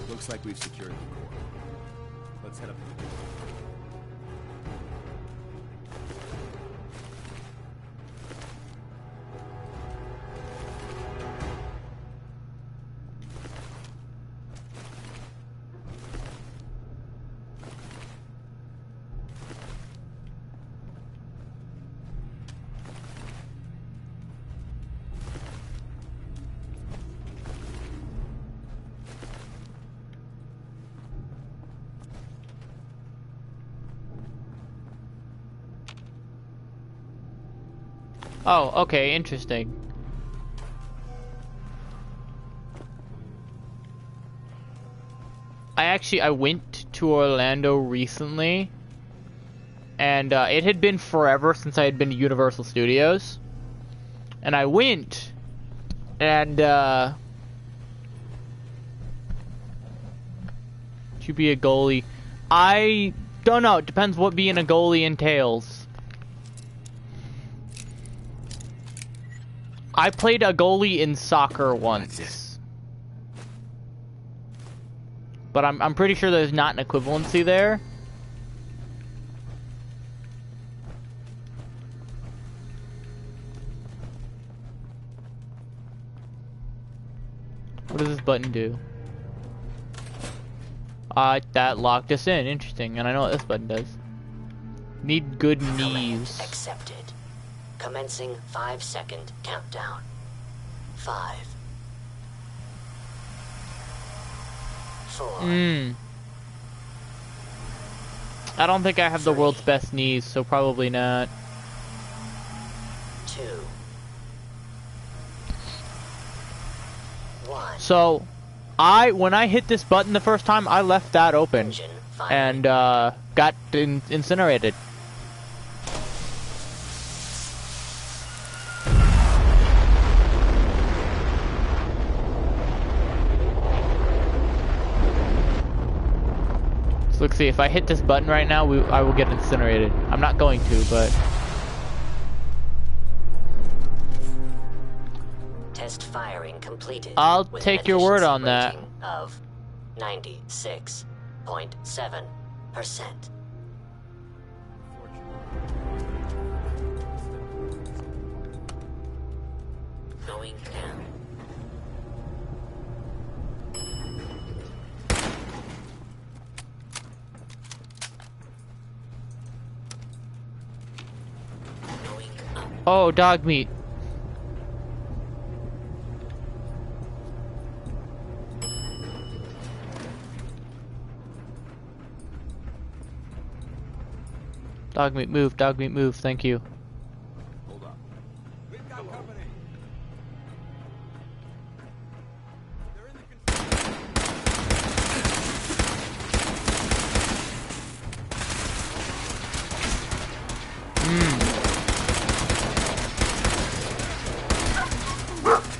Looks like we've secured the core. Let's head up to the base. Oh, okay, interesting. I went to Orlando recently, and it had been forever since I had been to Universal Studios. And I went, and Would you be a goalie? I don't know. It depends what being a goalie entails. I played a goalie in soccer once. But I'm pretty sure there's not an equivalency there. What does this button do? That locked us in. Interesting. And I know what this button does. Need good knees. Accepted. Commencing 5-second countdown. 5. 4. I don't think I have the world's best knees, so probably not. 2. 1. So, when I hit this button the first time, I left that open and got incinerated. So let's see, if I hit this button right now, I will get incinerated. I'm not going to, but... Test firing completed. I'll take your word on that. Of 96.7%. Going down. Going up. Oh, dog meat. Dog meat move, thank you. Hold up. We've got company. They're in the control.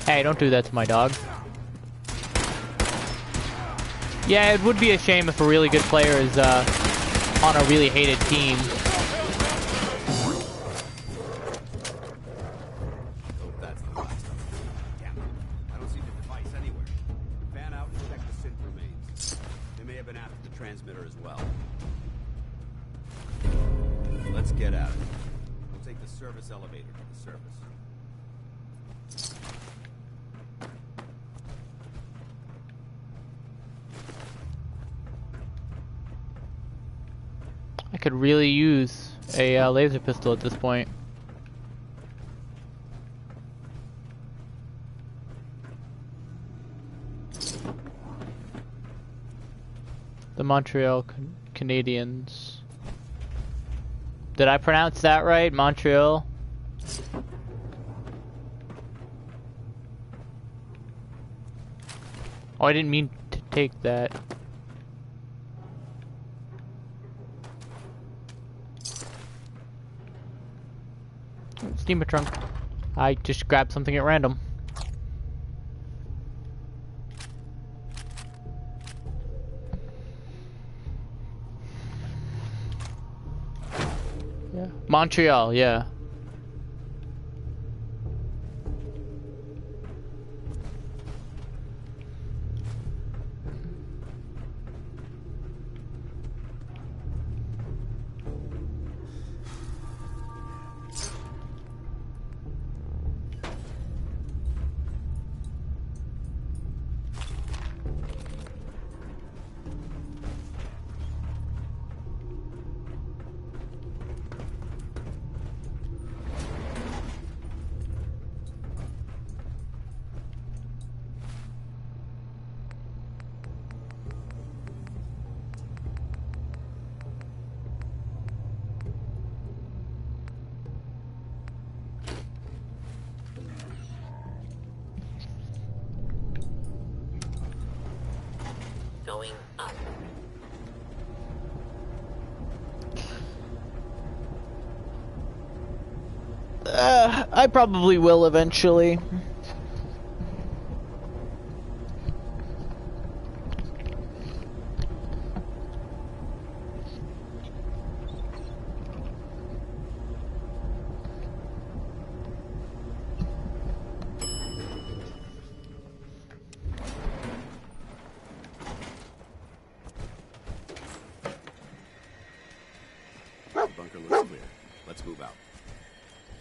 Hey, don't do that to my dog. Yeah, it would be a shame if a really good player is on a really hated team. That's the last of it. Damn it. I don't see the device anywhere. Fan out and check the synth remains. They may have been after the transmitter as well. Let's get at it. We'll take the service elevator to the surface. I could really use a laser pistol at this point. The Montreal Canadiens. Did I pronounce that right? Montreal? Oh, I didn't mean to take that. Steamer trunk. I just grabbed something at random. Yeah. Montreal, yeah. Going up. I probably will eventually. Let's move out.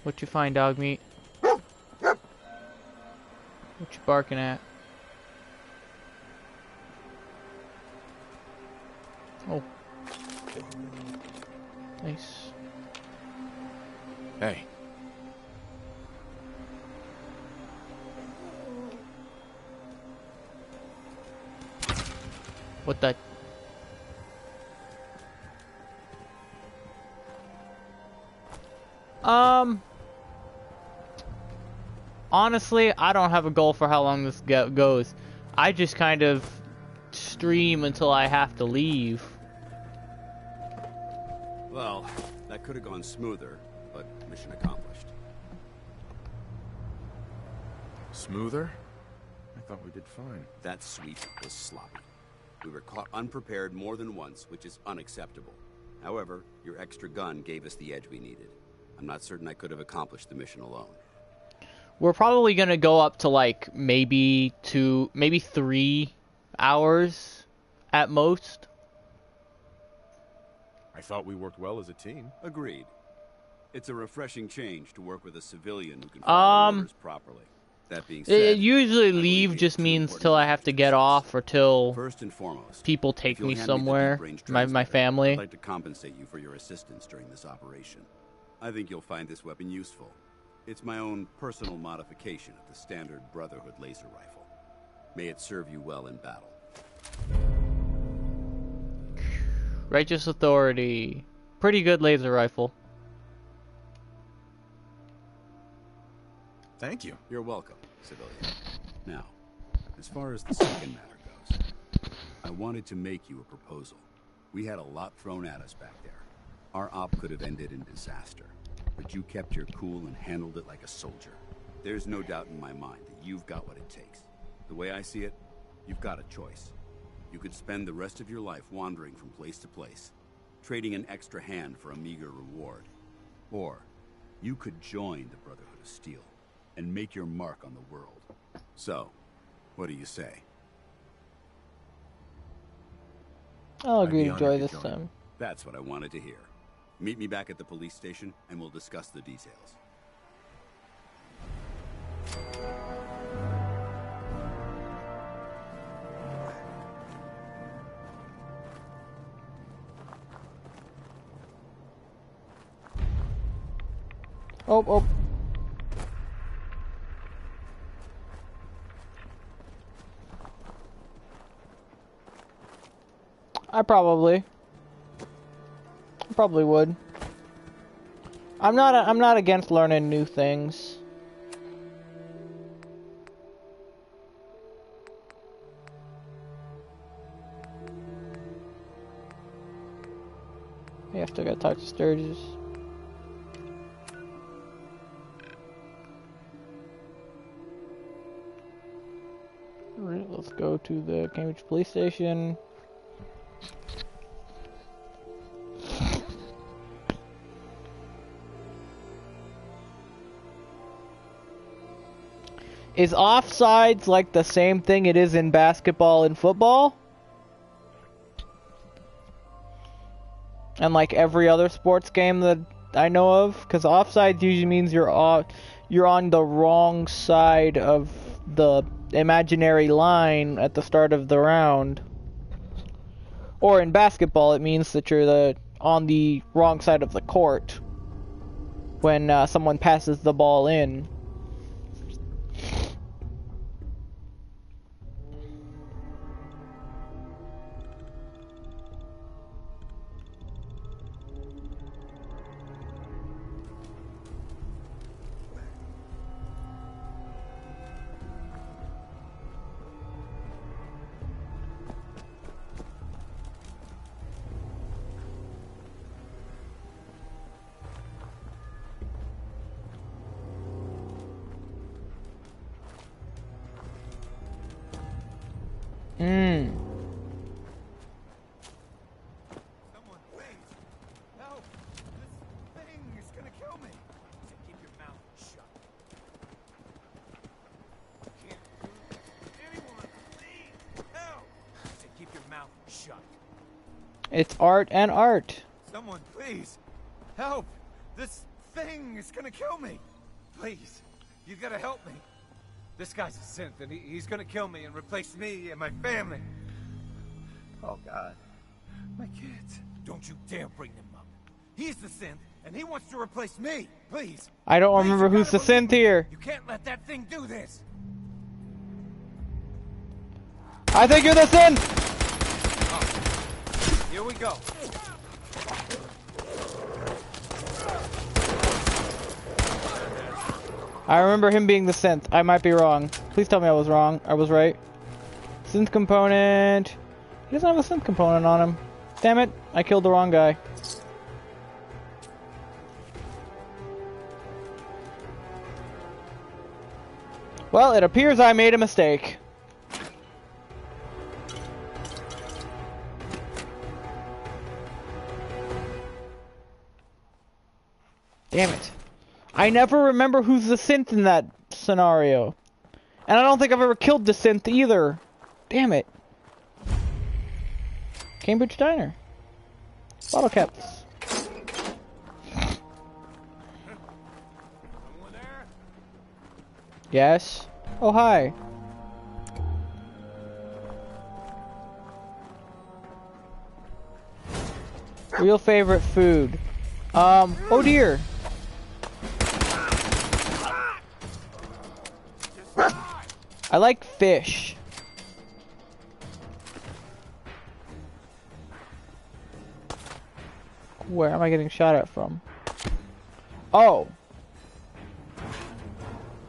What you find, dog meat? What you barking at? Oh. Nice. Hey. What the? Honestly, I don't have a goal for how long this goes. I just kind of stream until I have to leave. Well, that could have gone smoother, but mission accomplished. Smoother? I thought we did fine. That sweep was sloppy. We were caught unprepared more than once, which is unacceptable. However, your extra gun gave us the edge we needed. I'm not certain I could have accomplished the mission alone. We're probably gonna go up to like maybe 3 hours at most. I thought we worked well as a team. Agreed. It's a refreshing change to work with a civilian who can follow orders properly. That being said, usually leave just means till I have to get off or till first and foremost, people take me somewhere. My family. I'd like to compensate you for your assistance during this operation. I think you'll find this weapon useful. It's my own personal modification of the standard Brotherhood laser rifle. May it serve you well in battle. Righteous Authority. Pretty good laser rifle. Thank you. You're welcome, civilian. Now, as far as the second matter goes, I wanted to make you a proposal. We had a lot thrown at us back there. Our op could have ended in disaster, but you kept your cool and handled it like a soldier. There's no doubt in my mind that you've got what it takes. The way I see it, you've got a choice. You could spend the rest of your life wandering from place to place, trading an extra hand for a meager reward. Or, you could join the Brotherhood of Steel and make your mark on the world. So, what do you say? I'll agree to join this time. That's what I wanted to hear. Meet me back at the police station and we'll discuss the details. Oh. I probably would. I'm not against learning new things. Yeah, I still gotta talk to Sturgis. Alright, let's go to the Cambridge police station. Is offsides like the same thing it is in basketball and football? And like every other sports game that I know of? Because offsides usually means you're on the wrong side of the imaginary line at the start of the round. Or in basketball it means that you're on the wrong side of the court when someone passes the ball in. Someone, please! Help! This thing is gonna kill me! So keep your mouth shut. Can't do anyone, please! Help! So keep your mouth shut. It's art and art. Someone, please! Help! This thing is gonna kill me. Please, you gotta help me. This guy's a synth, and he's gonna kill me and replace me and my family. Oh, God. My kids. Don't you dare bring them up. He's the synth, and he wants to replace me. Please. I don't remember who's the synth here. You can't let that thing do this. I think you're the synth! Oh. Here we go. I remember him being the synth. I might be wrong. Please tell me I was wrong. I was right. Synth component. He doesn't have a synth component on him. Damn it. I killed the wrong guy. Well, it appears I made a mistake. Damn it. I never remember who's the synth in that scenario. And I don't think I've ever killed the synth either. Damn it. Cambridge Diner. Bottle caps. Yes. Oh, hi. Real favorite food. Oh dear. I like fish. Where am I getting shot at from? Oh.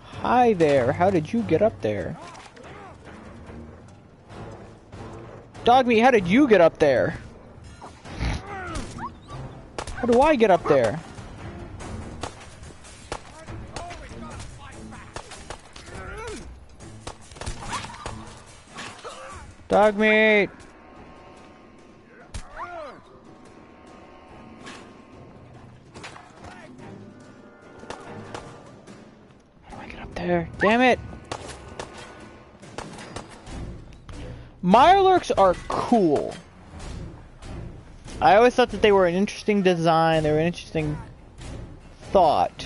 Hi there. How did you get up there? Dogmeat, how did you get up there? How do I get up there? Dogmeat! How do I get up there? Damn it! Mirelurks are cool. I always thought that they were an interesting design, they were an interesting thought.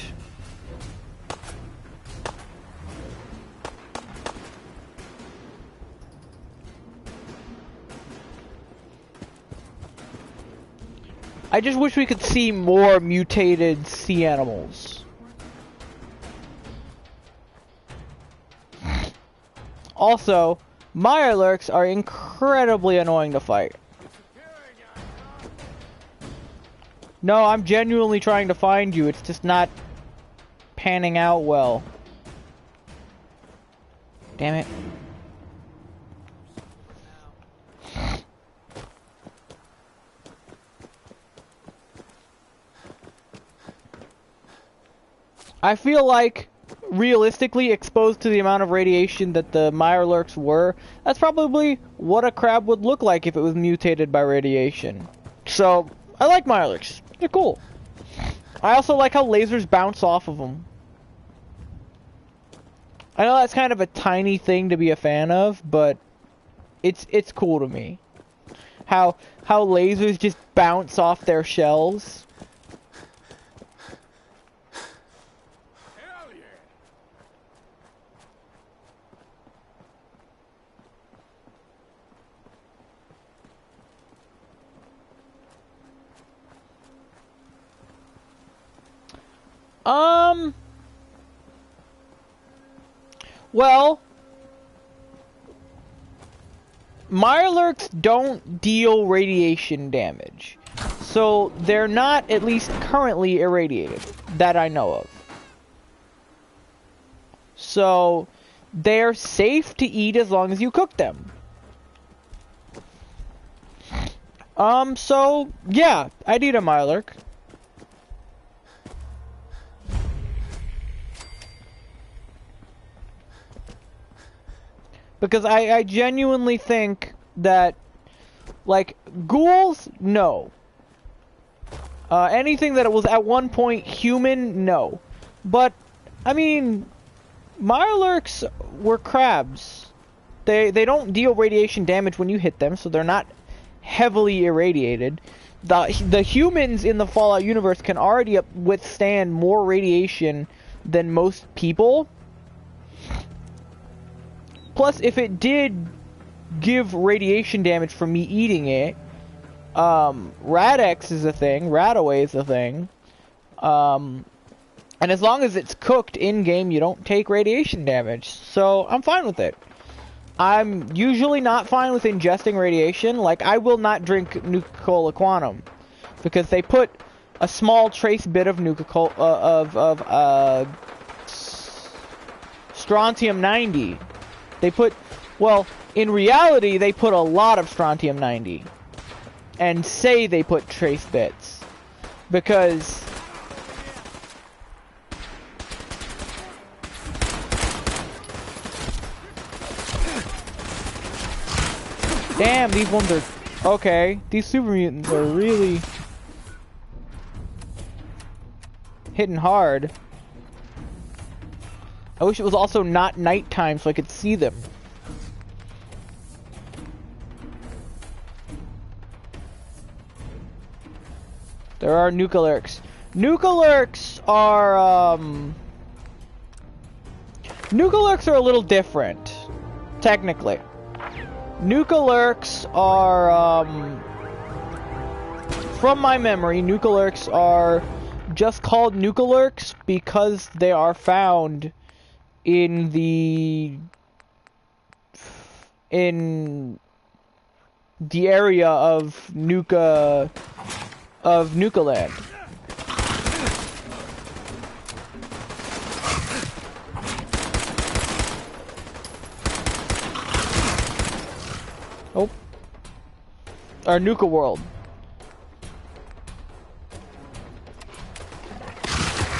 I just wish we could see more mutated sea animals. Also, Mirelurks are incredibly annoying to fight. No, I'm genuinely trying to find you, it's just not panning out well. Damn it. I feel like, realistically, exposed to the amount of radiation that the Mirelurks were, that's probably what a crab would look like if it was mutated by radiation. So, I like Mirelurks. They're cool. I also like how lasers bounce off of them. I know that's kind of a tiny thing to be a fan of, but it's cool to me. How lasers just bounce off their shells. Well, Mirelurks don't deal radiation damage, so they're not, at least currently, irradiated, that I know of. So, they're safe to eat as long as you cook them. So, yeah, I'd eat a Mirelurk. Because I genuinely think that, like, ghouls, no. Anything that was at one point human, no. But, I mean, Mirelurks were crabs. They don't deal radiation damage when you hit them, so they're not heavily irradiated. the humans in the Fallout universe can already withstand more radiation than most people. Plus, if it did give radiation damage from me eating it, Rad-X is a thing, Radaway is a thing, and as long as it's cooked in-game, you don't take radiation damage, so I'm fine with it. I'm usually not fine with ingesting radiation. Like, I will not drink Nuka-Cola Quantum because they put a small trace bit of Nuka-Cola strontium-90. They put, well, in reality, they put a lot of strontium-90 and say they put trace bits because damn, these ones are... Okay, these super mutants are really... hitting hard. I wish it was also not nighttime so I could see them. There are Nuka-Lurks. Nuka-Lurks are, Nuka-Lurks are a little different, technically. Nuka-Lurks are, from my memory, Nuka-Lurks are just called Nuka-Lurks because they are found in the area of Nuka Land. Oh. Or Nuka World.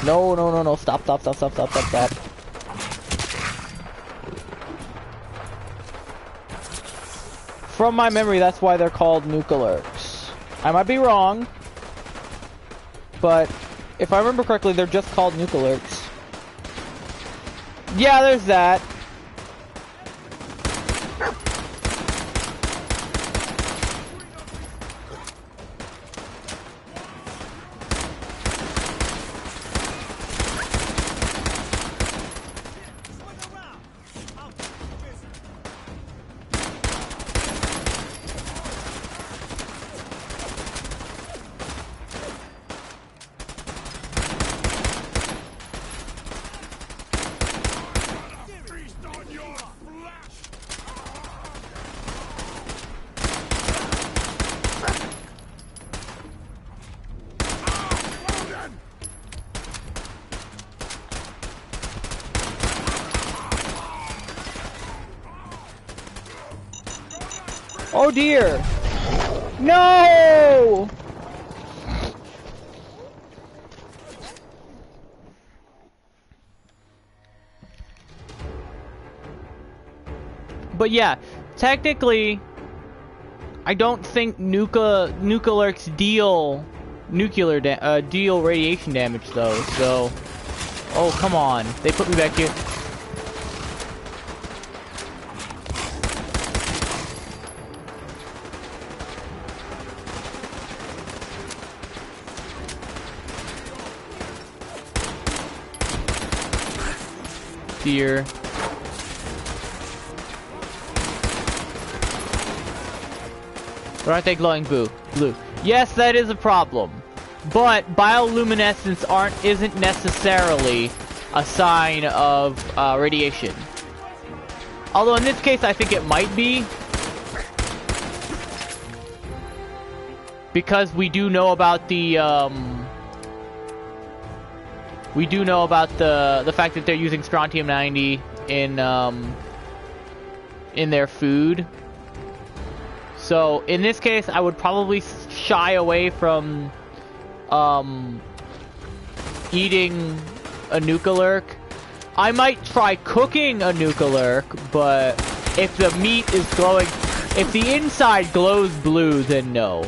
No, no, no, no. Stop, stop, stop, stop, stop, stop, stop. From my memory, that's why they're called Nuka-Lurks. I might be wrong, but if I remember correctly, they're just called Nuka-Lurks. Yeah, there's that. Oh dear! No! But yeah, technically, I don't think Nuka-Lurks deal deal radiation damage though. So, oh come on, they put me back here. Dear. Or aren't they glowing blue? Yes, that is a problem. But bioluminescence isn't necessarily a sign of radiation. Although in this case, I think it might be. Because we do know about the the fact that they're using strontium-90 in their food. So in this case, I would probably shy away from eating a Nuka-Lurk. I might try cooking a Nuka-Lurk, but if the meat is glowing, if the inside glows blue, then no.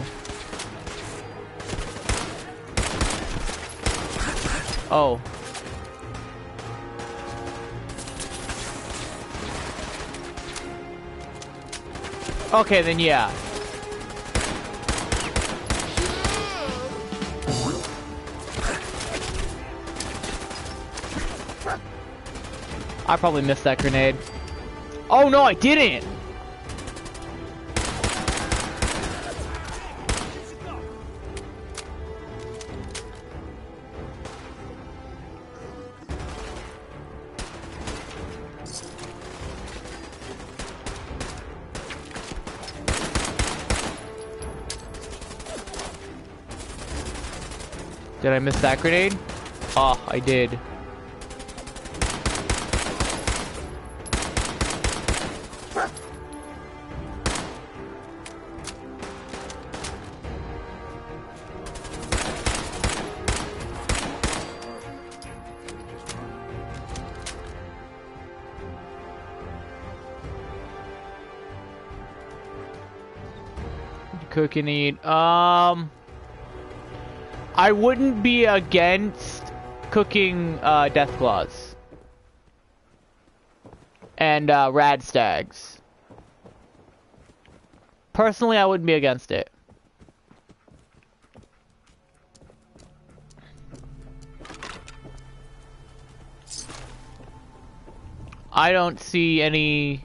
Oh. Okay, then yeah. I probably missed that grenade. Oh no, I didn't! Did I miss that grenade? Oh, I did. Cook and eat. I wouldn't be against cooking death claws and rad stags. Personally, I wouldn't be against it. I don't see anything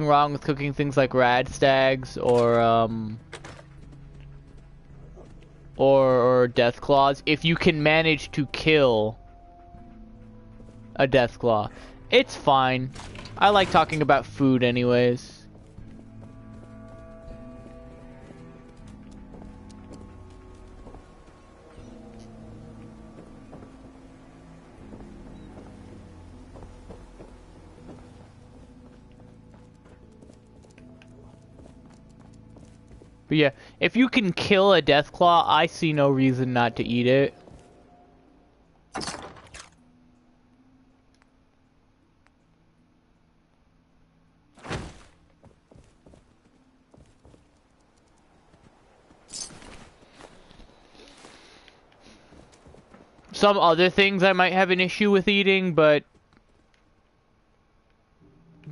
wrong with cooking things like rad stags or death claws if you can manage to kill a death claw. It's fine. I like talking about food anyways. But yeah, if you can kill a Deathclaw, I see no reason not to eat it. Some other things I might have an issue with eating, but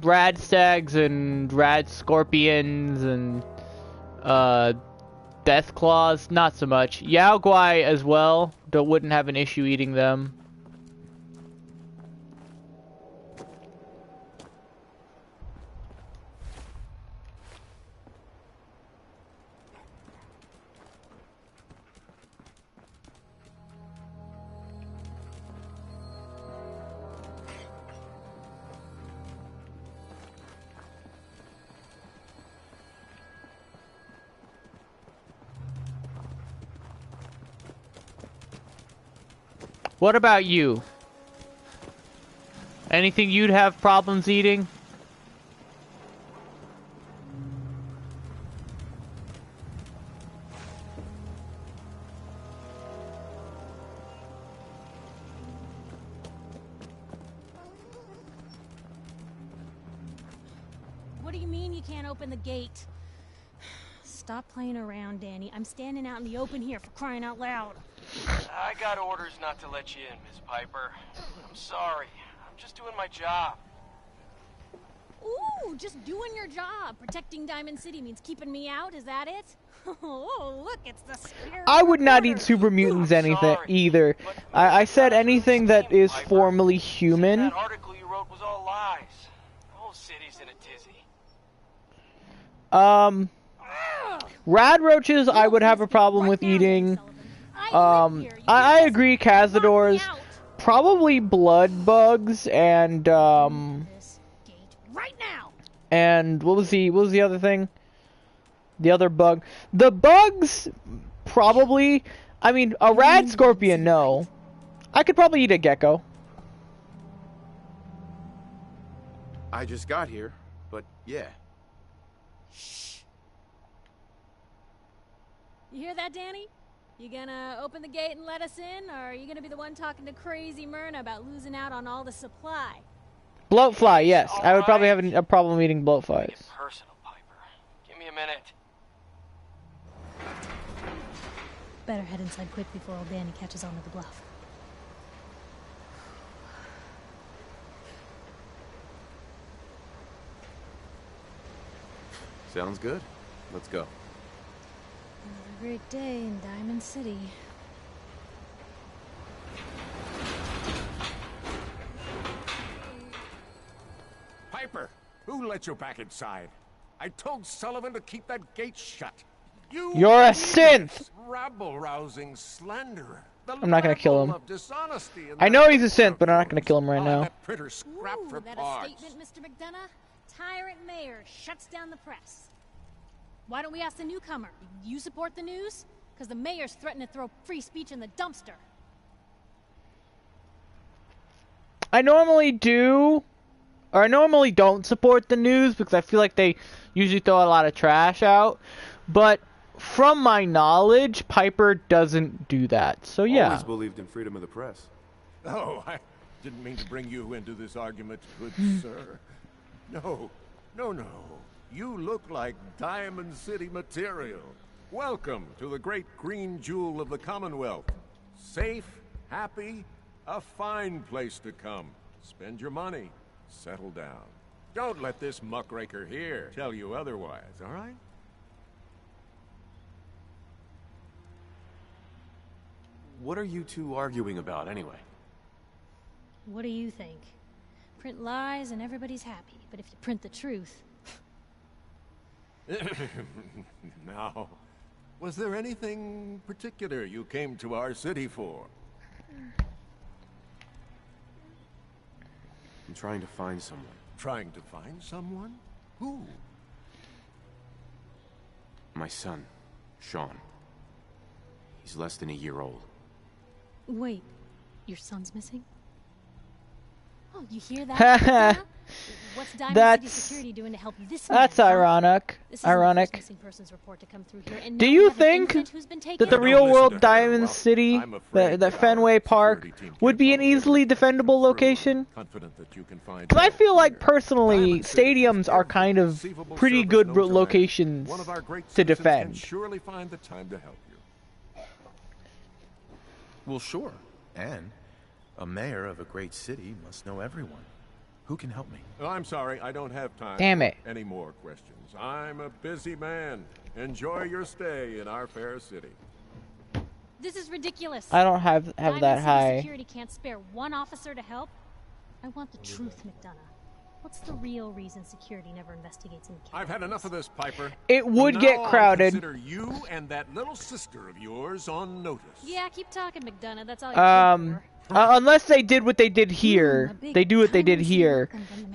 rad stags and rad scorpions and death claws, not so much. Yao Guai as well, wouldn't have an issue eating them. What about you? Anything you'd have problems eating? What do you mean you can't open the gate? Stop playing around, Danny. I'm standing out in the open here, for crying out loud. I got orders not to let you in, Miss Piper. I'm sorry. I'm just doing my job. Ooh, just doing your job. Protecting Diamond City means keeping me out, is that it? Oh, look, it's the spirit. I would not eat super mutants anything either. I said anything that is formally human. That article you wrote was all lies. The whole city's in a tizzy. Rad roaches I would have a problem with eating. I agree, Cazadors. Probably blood bugs and and what was the other thing? The other bug. The bugs probably, I mean, a rad scorpion, no. I could probably eat a gecko. I just got here, but yeah. You hear that, Danny? You gonna open the gate and let us in, or are you gonna be the one talking to crazy Myrna about losing out on all the supply? Bloatfly, yes. I would probably have a problem eating bloatflies. Personal, Piper. Give me a minute. Better head inside quick before old Danny catches on to the bluff. Sounds good. Let's go. Another great day in Diamond City. Who let you back inside? I told Sullivan to keep that gate shut. You're a synth! Rabble-rousing slanderer. I'm not gonna kill him. Of dishonesty in I that know he's a synth, but I'm not gonna kill him right I'll have now. that printer scrapped for that parts. a statement, Mr. McDonough? Tyrant mayor shuts down the press. Why don't we ask the newcomer? You support the news? Because the mayor's threatened to throw free speech in the dumpster. I normally do, or I normally don't support the news because I feel like they usually throw a lot of trash out. But from my knowledge, Piper doesn't do that. So yeah. Always believed in freedom of the press. Oh, I didn't mean to bring you into this argument, good sir. No. You look like Diamond City material. Welcome to the great green jewel of the Commonwealth. Safe, happy, a fine place to come. Spend your money. Settle down. Don't let this muckraker here tell you otherwise, all right? What are you two arguing about, anyway? What do you think? Print lies and everybody's happy, but if you print the truth... Now, was there anything particular you came to our city for? I'm trying to find someone. Trying to find someone? Who? My son, Sean. He's less than a year old. Wait, your son's missing? Oh, you hear that? What's Diamond City Security doing to help this man? That's ironic. This is the first missing persons report to come through here, and Do now you we have an think infant who's been that taken? the real world Diamond City, that Fenway Park, would be an easily defendable location? Because I feel like personally, stadiums are kind of pretty good locations to defend. Surely find the time to help you. Well, sure. And a mayor of a great city must know everyone. Who can help me? Oh, I'm sorry, I don't have time. Damn it. for any more questions. I'm a busy man. Enjoy your stay in our fair city. This is ridiculous. I don't have Diamond that City high. Security can't spare one officer to help. I want the truth, McDonough. What's the real reason security never investigates any cases? I've had enough of this, Piper. It would From get now on, crowded. Consider you and that little sister of yours on notice. Yeah, keep talking, McDonough. That's all you're good for. Unless they did what they did here, they do what they did here,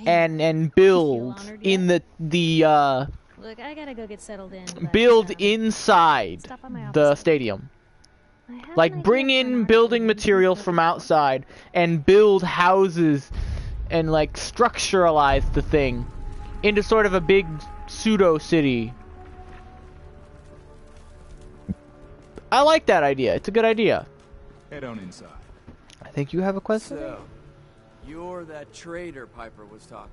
and build in the Look, I gotta go get settled in. But, build inside stop by my the office. stadium. Like bring in building materials from outside and build houses and like structuralize the thing into sort of a big pseudo city. I like that idea. It's a good idea. Head on inside. I think you have a question. So, you're that traitor Piper was talking.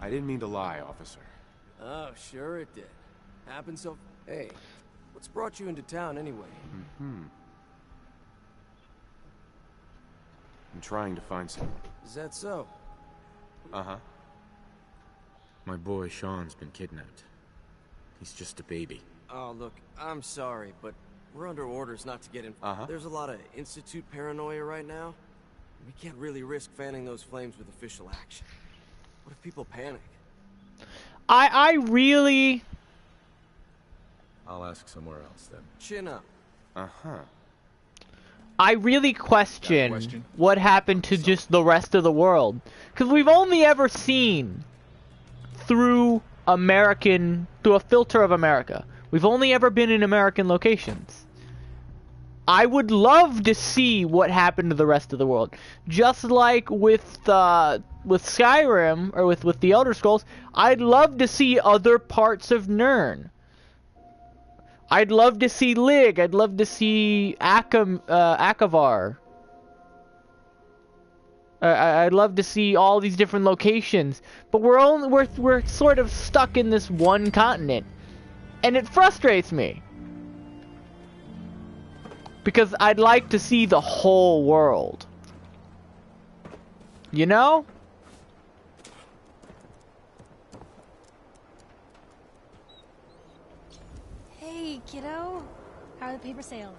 I didn't mean to lie, officer. Oh, sure it did. Happened so... Hey, what's brought you into town anyway? I'm trying to find someone. Is that so? Uh-huh. My boy Sean's been kidnapped. He's just a baby. Oh, look, I'm sorry, but we're under orders not to get in... There's a lot of Institute paranoia right now. We can't really risk fanning those flames with official action. What if people panic? I really... I'll ask somewhere else then. Chin up. I really question what happened to just the rest of the world. Because we've only ever seen through a filter of America. We've only ever been in American locations. I would love to see what happened to the rest of the world. Just like with Skyrim, or with the Elder Scrolls, I'd love to see other parts of Nirn. I'd love to see Lig. I'd love to see Akavar. I'd love to see all these different locations, but we're sort of stuck in this one continent, and it frustrates me because I'd like to see the whole world. You know? Hey, kiddo. How are the paper sales?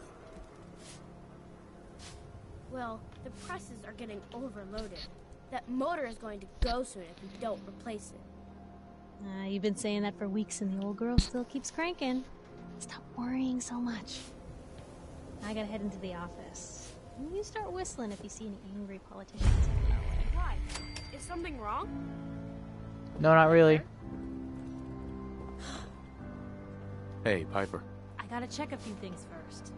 Well, the presses are getting overloaded. That motor is going to go soon if we don't replace it. You've been saying that for weeks and the old girl still keeps cranking. Stop worrying so much. I gotta head into the office. You start whistling if you see any angry politicians. Why? Is something wrong? No, not really. Hey, Piper. I gotta check a few things first.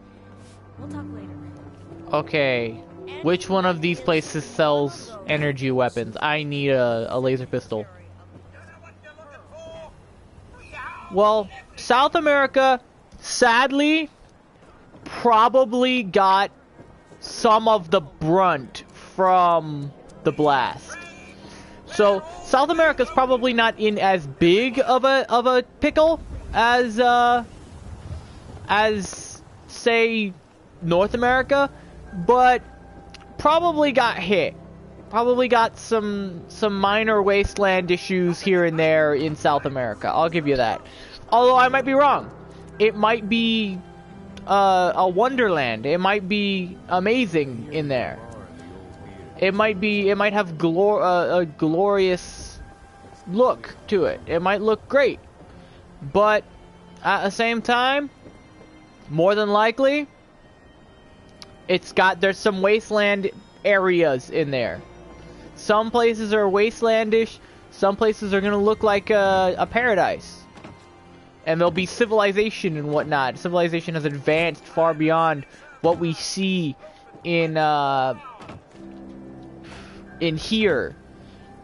We'll talk later. Okay. Which one of these places sells energy weapons? I need a laser pistol. Well, South America, sadly, probably got some of the brunt from the blast. So South America's probably not in as big of a pickle as say North America, but probably got hit. Probably got some minor wasteland issues here and there in South America. I'll give you that. Although I might be wrong. It might be a wonderland. It might be amazing in there. It might have a glorious look to it. It might look great. But at the same time, more than likely, there's some wasteland areas in there. Some places are wastelandish, some places are gonna look like a paradise. And there'll be civilization and whatnot. Civilization has advanced far beyond what we see in here.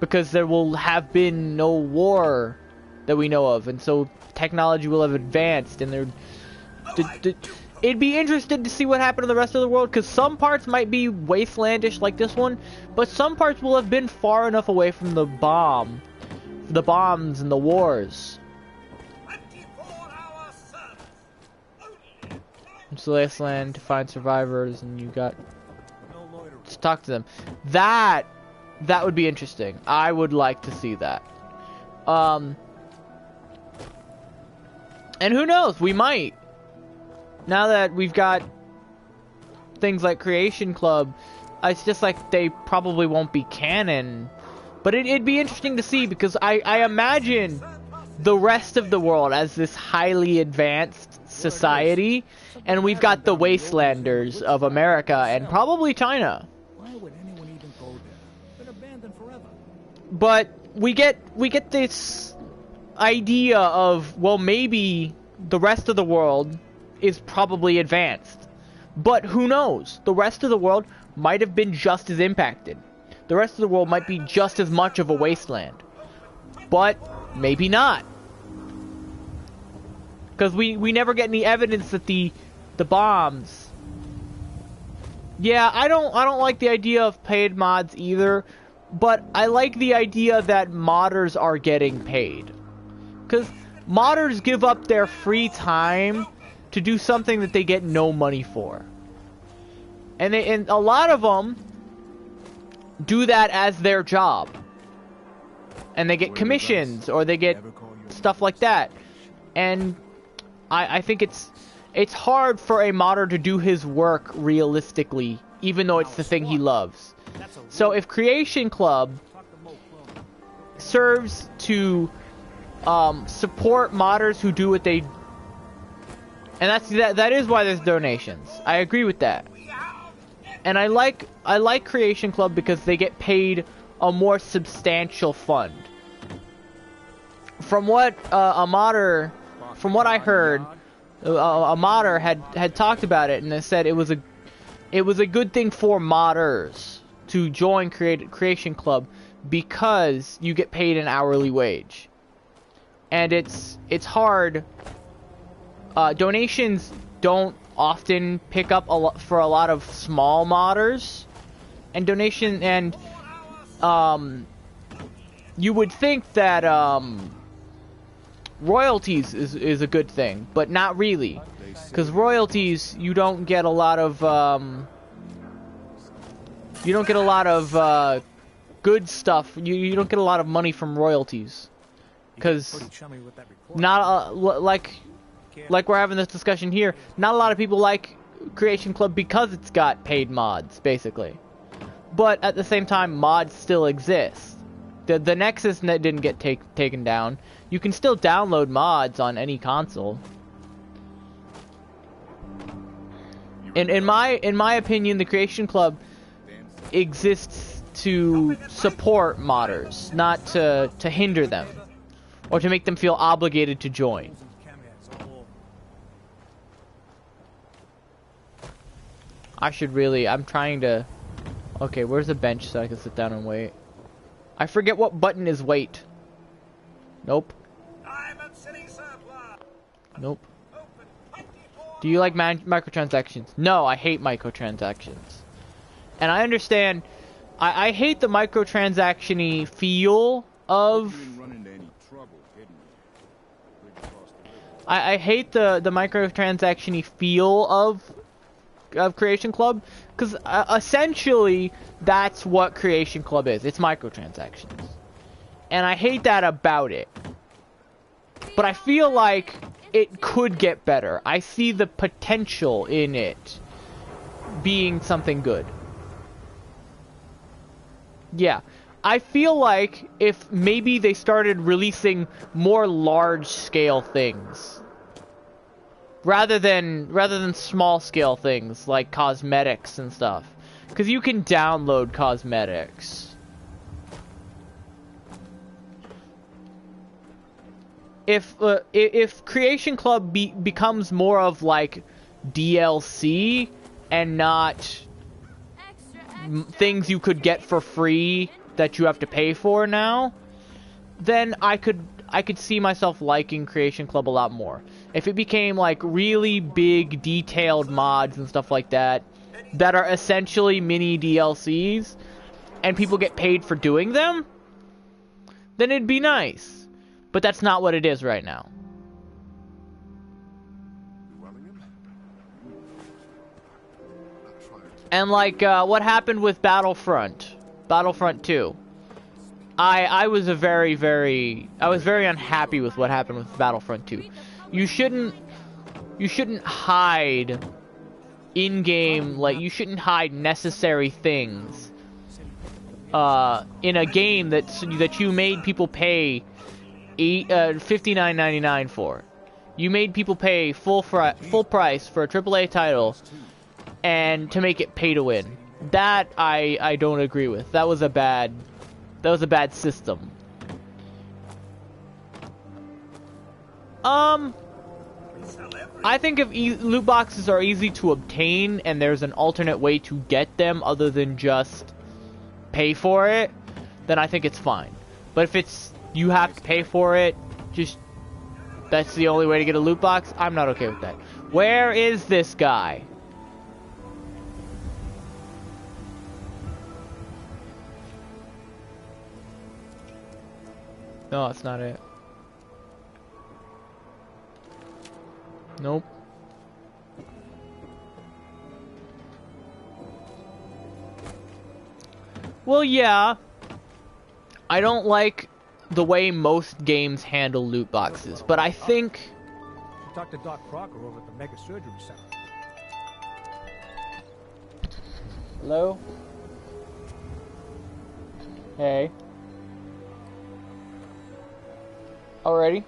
Because there will have been no war that we know of, and so technology will have advanced, and it'd be interesting to see what happened in the rest of the world, because some parts might be wastelandish like this one, but some parts will have been far enough away from the bombs and the wars. It's the last land to find survivors, and you got to talk to them. That would be interesting. I would like to see that. And who knows? We might. Now that we've got things like Creation Club, it's just like they probably won't be canon. But it'd be interesting to see, because I imagine the rest of the world as this highly advanced society, and we've got the wastelanders of America and probably China. Why would anyone even go there? Been abandoned forever. But we get this idea of, well, maybe the rest of the world is probably advanced. But who knows? The rest of the world might have been just as impacted. The rest of the world might be just as much of a wasteland. But maybe not. Because we never get any evidence that the bombs... Yeah, I don't like the idea of paid mods either, but I like the idea that modders are getting paid. Because modders give up their free time to do something that they get no money for. And a lot of them do that as their job. And they get commissions, or they get stuff like that. And I think it's hard for a modder to do his work realistically, even though it's the thing he loves. So if Creation Club serves to support modders who do what they... And that is why there's donations. I agree with that. And I like Creation Club because they get paid a more substantial fund. From what from what I heard, a modder had talked about it, and they said it was a good thing for modders to join Creation Club because you get paid an hourly wage. And it's hard. Donations don't often pick up for a lot of small modders, and you would think that royalties is a good thing, but not really, because royalties you don't get a lot of good stuff. You don't get a lot of money from royalties, because not like we're having this discussion here, not a lot of people like Creation Club because it's got paid mods, basically. but at the same time, mods still exist. The Nexus net didn't get taken down. You can still download mods on any console. In my opinion, the Creation Club exists to support modders, not to hinder them or to make them feel obligated to join. I'm trying to... Okay, where's the bench so I can sit down and wait? I forget what button is wait. Nope. Nope. Do you like microtransactions? No, I hate microtransactions. And I understand... I hate the microtransaction-y feel of... I hate the microtransaction-y feel of Creation Club, because essentially that's what Creation Club is. It's microtransactions. And I hate that about it. But I feel like it could get better. I see the potential in it being something good. Yeah. I feel like if maybe they started releasing more large-scale things rather than small-scale things like cosmetics and stuff, because you can download cosmetics. If Creation Club becomes more of like DLC and not things you could get for free that you have to pay for now, then I could see myself liking Creation Club a lot more. If it became like really big detailed mods and stuff like that are essentially mini DLCs and people get paid for doing them, then it'd be nice. But that's not what it is right now. And like what happened with Battlefront 2. I was very unhappy with what happened with Battlefront 2. You shouldn't hide in-game, like you shouldn't hide necessary things in a game that you made people pay $59.99 for. You made people pay full price for a AAA title, and to make it pay to win. That I don't agree with. That was a bad system. I think if loot boxes are easy to obtain and there's an alternate way to get them other than just pay for it, then I think it's fine. But if it's you have to pay for it, just that's the only way to get a loot box, I'm not okay with that. Where is this guy? No, that's not it. Nope. Well, yeah. I don't like the way most games handle loot boxes, but I think... Talk to Doc Crocker over at the Mega Surgery Center. Hello? Hey. Alrighty.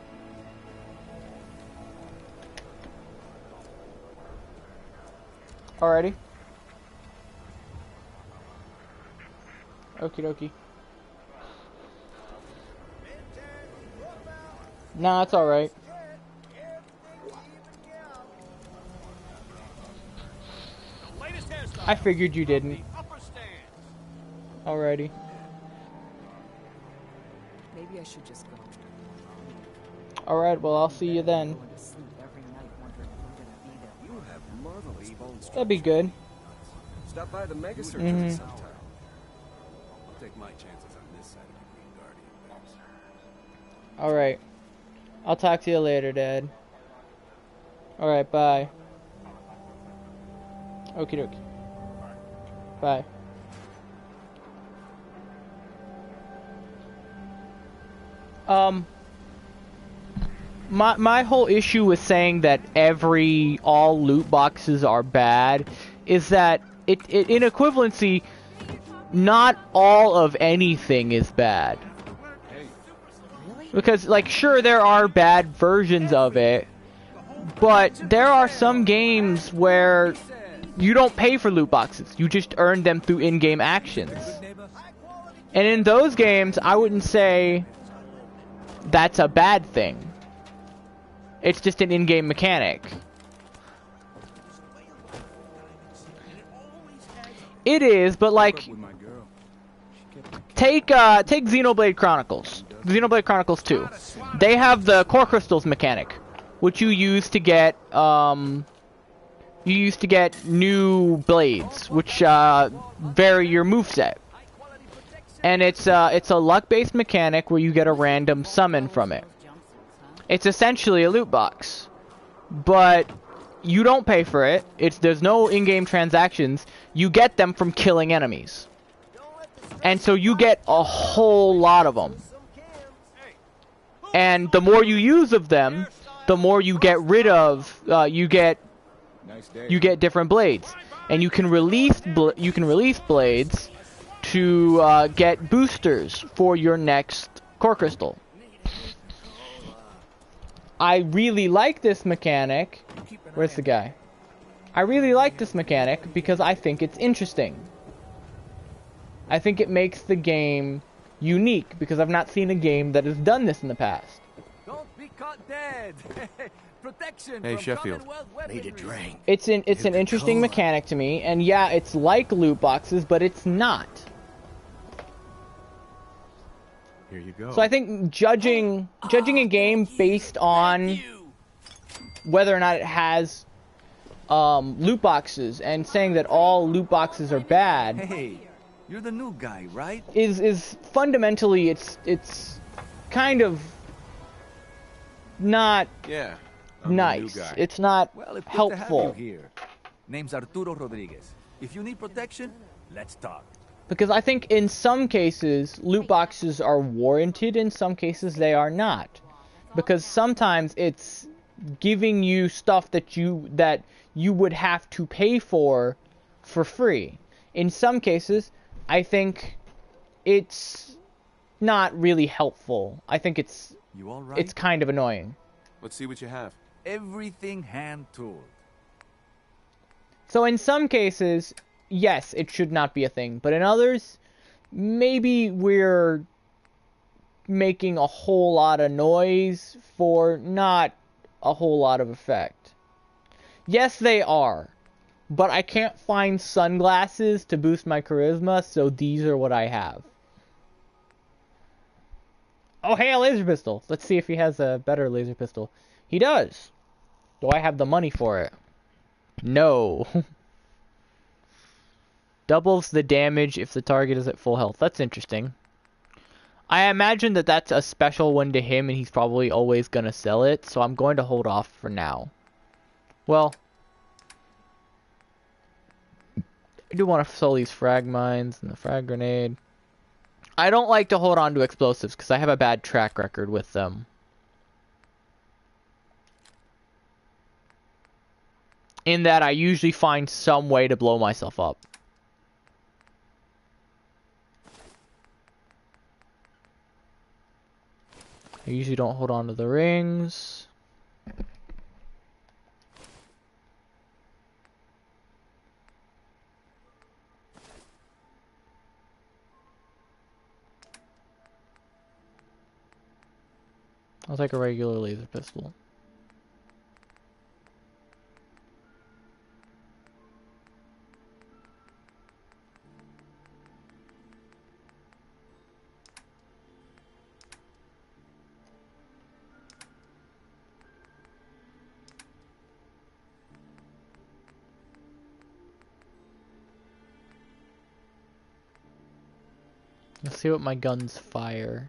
Alrighty. Okie dokie. Nah, it's alright. I figured you didn't. Alrighty. Maybe I should just go. Alright, well, I'll see you then. That'd be good. Stop by the Mega Surgery sometime. I'll take my chances on this side of the Green Guardian. Alright. I'll talk to you later, Dad. Alright, bye. Okie dokie. Bye. My whole issue with saying that all loot boxes are bad is that in equivalency, not all of anything is bad. Because, like, sure, there are bad versions of it, but there are some games where you don't pay for loot boxes. You just earn them through in-game actions. And in those games, I wouldn't say that's a bad thing. It's just an in-game mechanic. It is, but like, take Xenoblade Chronicles. Xenoblade Chronicles 2. They have the core crystals mechanic, which you use to get new blades, which vary your moveset. And it's a luck-based mechanic where you get a random summon from it. It's essentially a loot box, but you don't pay for it. There's no in-game transactions. You get them from killing enemies. And so you get a whole lot of them. And the more you use of them, the more you get rid of. You get different blades, and you can release blades to get boosters for your next core crystal. I really like this mechanic. Where's the guy? I really like this mechanic because I think it's interesting. I think it makes the game unique because I've not seen a game that has done this in the past. Don't be caught dead. Protection hey, from Sheffield. Need a drink. It's an interesting mechanic to me, and yeah, it's like loot boxes, but it's not. Here you go. So I think judging a game based on whether or not it has loot boxes and saying that all loot boxes are bad. Hey, you're the new guy, right? Is fundamentally it's kind of not nice. It's not helpful. To have you here. Name's Arturo Rodriguez. If you need protection, let's talk. Because I think in some cases loot boxes are warranted, in some cases they are not. Because sometimes it's giving you stuff that you would have to pay for free. In some cases, I think it's not really helpful. I think it's kind of annoying. Let's see what you have. Everything hand-tooled. So in some cases, yes, it should not be a thing. But in others, maybe we're making a whole lot of noise for not a whole lot of effect. Yes, they are. But I can't find sunglasses to boost my charisma, so these are what I have. Oh, hey, a laser pistol. Let's see if he has a better laser pistol. He does. Do I have the money for it? No. Doubles the damage if the target is at full health. That's interesting. I imagine that that's a special one to him, and he's probably always going to sell it, so I'm going to hold off for now. Well, I do want to sell these frag mines and the frag grenade. I don't like to hold on to explosives because I have a bad track record with them. In that I usually find some way to blow myself up. I usually don't hold on to the rings. I'll take a regular laser pistol. Let's see what my guns fire.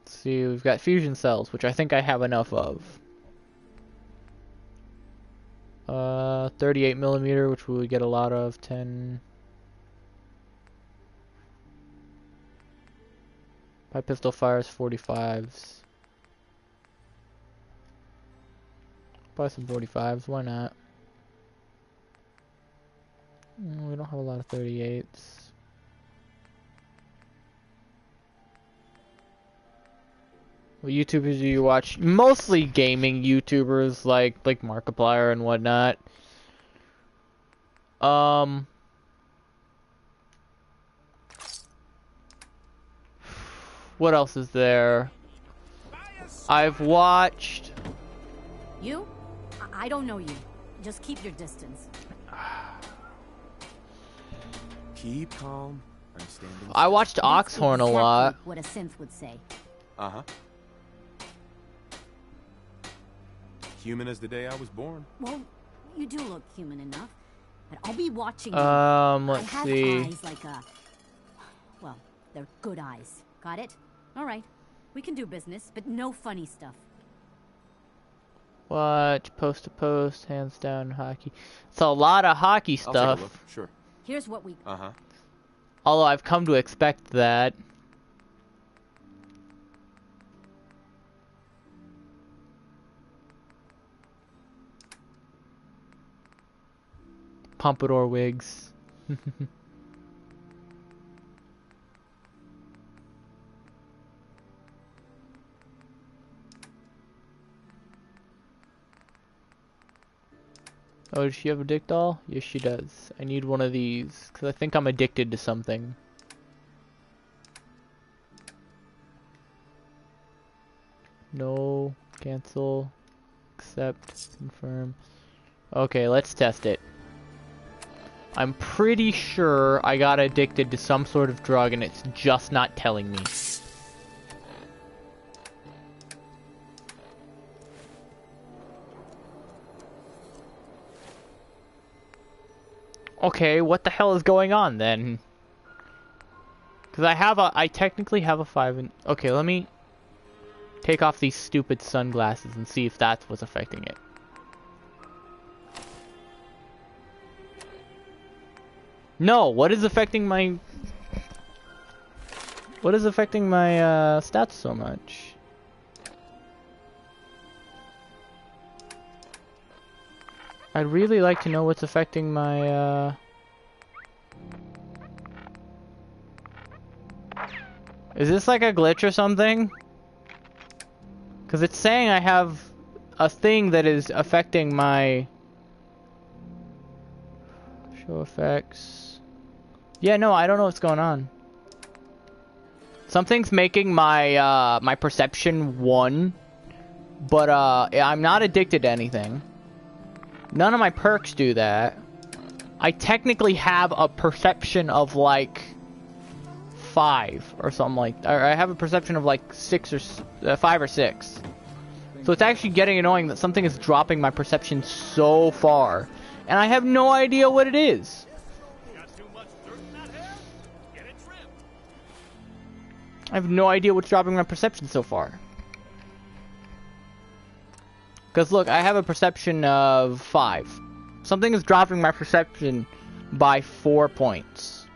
Let's see, we've got fusion cells, which I think I have enough of. 38mm, which we would get a lot of. 10. My pistol fires 45s. Buy some 45s, why not? We don't have a lot of 38s. What YouTubers do you watch? Mostly gaming YouTubers like Markiplier and whatnot. What else is there? I've watched... You? I don't know you. Just keep your distance. Keep calm. I'm standing. I watched Oxhorn a lot. What a synth would say. Uh-huh. Human as the day I was born. Well, you do look human enough. But I'll be watching you. Let's see. I have eyes like a... Well, they're good eyes. Got it? All right. We can do business, but no funny stuff. Watch post to post, hands down hockey. It's a lot of hockey stuff. I'll take a look. Sure. Here's what we... Uh-huh. Although I've come to expect that. Pompadour wigs. Oh, does she have a dick doll? Yes, she does. I need one of these, because I think I'm addicted to something. No, cancel, accept, confirm. Okay, let's test it. I'm pretty sure I got addicted to some sort of drug and it's just not telling me. Okay, what the hell is going on then? Because I technically have a 5 and... Okay, let me take off these stupid sunglasses and see if that's what's affecting it. No, what is affecting my... What is affecting my stats so much? I'd really like to know what's affecting my, Is this like a glitch or something? Because it's saying I have a thing that is affecting my... Show effects... Yeah, no, I don't know what's going on. Something's making my, my perception 1. But, I'm not addicted to anything. None of my perks do that. I technically have a perception of like 5 or something like, or I have a perception of like 6 or 5 or 6. So it's actually getting annoying that something is dropping my perception so far, and I have no idea what it is. I have no idea what's dropping my perception so far. Because look, I have a perception of 5. Something is dropping my perception by 4 points.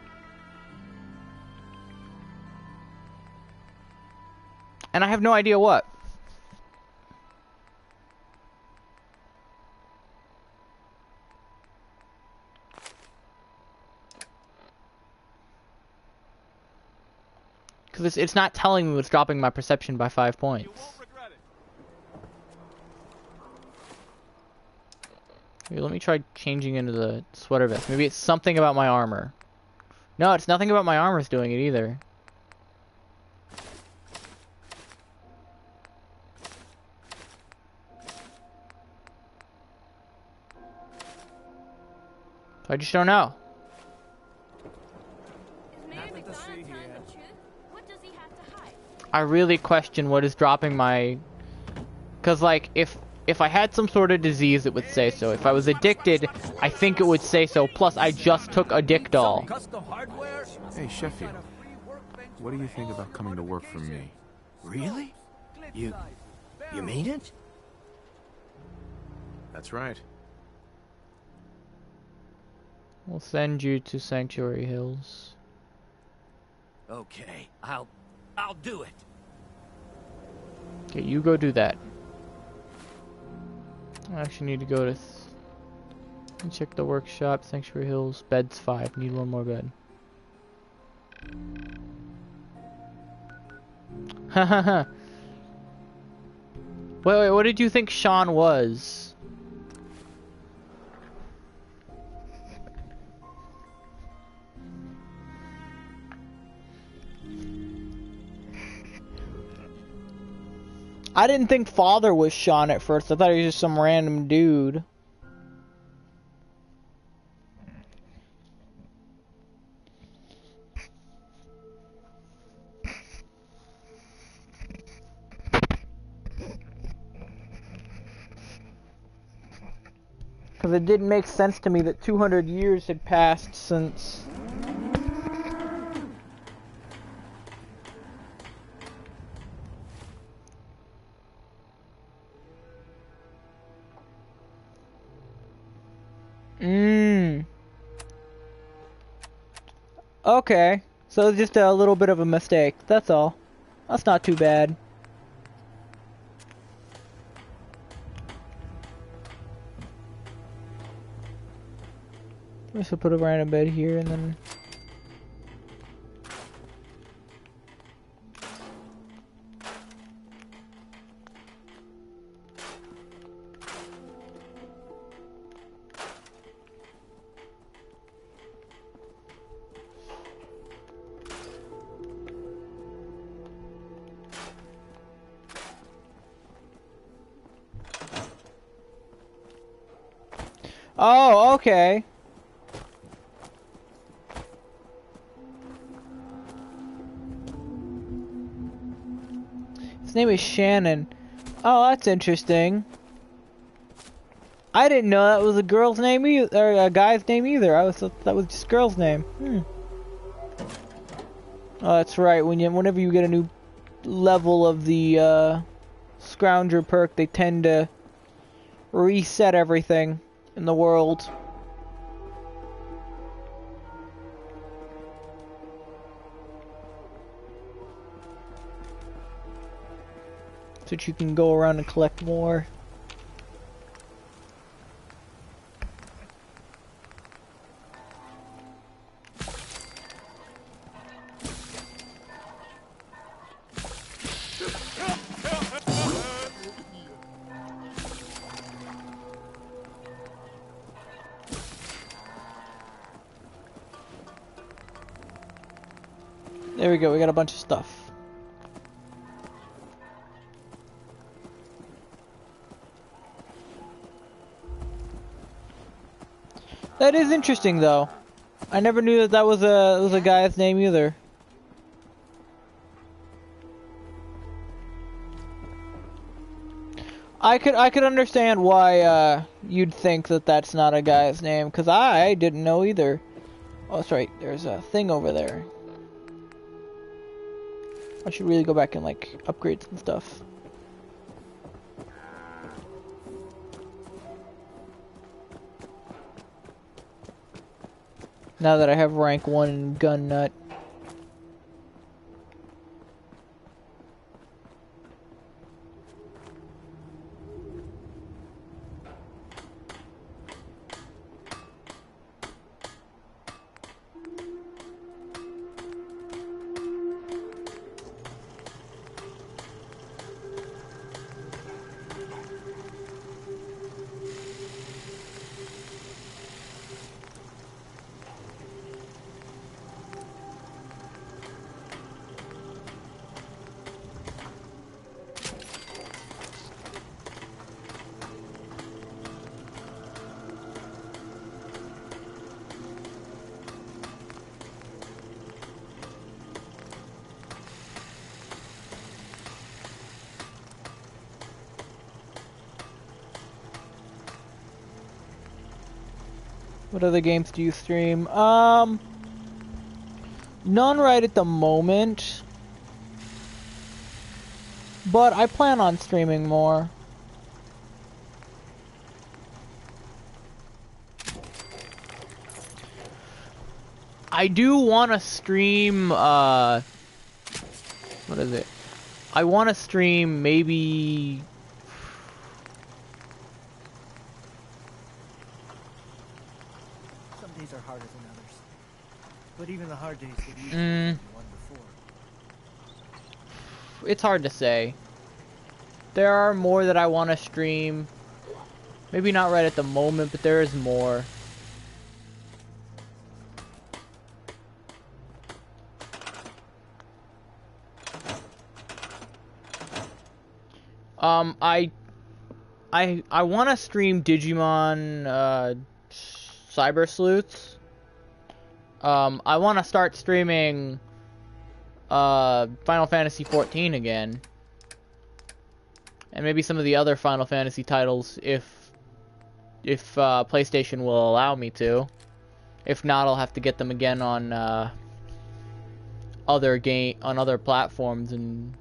And I have no idea what. Because it's not telling me what's dropping my perception by 5 points. Here, let me try changing into the sweater vest. Maybe it's something about my armor. No, it's nothing about my armor's doing it either. I just don't know. I really question what is dropping my... Because, like, if I had some sort of disease, it would say so. If I was addicted, I think it would say so. Plus, I just took a dick doll. Hey, Sheffield. What do you think about coming to work for me? Really? You made it? That's right. We'll send you to Sanctuary Hills. Okay, I'll do it. Okay, you go do that. I actually need to go to and check the workshop. Sanctuary Hills. Beds 5. Need one more bed. Hahaha. Wait, what did you think Sean was? I didn't think Father was Sean at first. I thought he was just some random dude. Because it didn't make sense to me that 200 years had passed since... Okay, so just a little bit of a mistake, that's all. That's not too bad. I'm just gonna put a random bed here and then... Oh, okay. His name is Shannon. Oh, that's interesting. I didn't know that was a girl's name either, or a guy's name either. I thought that was just a girl's name. Oh, that's right. Whenever you get a new level of the Scrounger perk, they tend to reset everything in the world. So that you can go around and collect more. There we go, we got a bunch of stuff. That is interesting though. I never knew that was a guy's name either. I could understand why you'd think that that's not a guy's name, cuz I didn't know either. Oh, that's right. There's a thing over there. I should really go back and like upgrade some stuff. Now that I have rank 1 gun nut. What other games do you stream? None right at the moment. But I plan on streaming more. I do want to stream, what is it? I want to stream maybe harder than others. But even the hard days get easier Mm. than the one before. It's hard to say. There are more that I want to stream. Maybe not right at the moment, but there is more. I want to stream Digimon Cyber Sleuths. I want to start streaming Final Fantasy XIV again, and maybe some of the other Final Fantasy titles if PlayStation will allow me to. If not, I'll have to get them again on other platforms and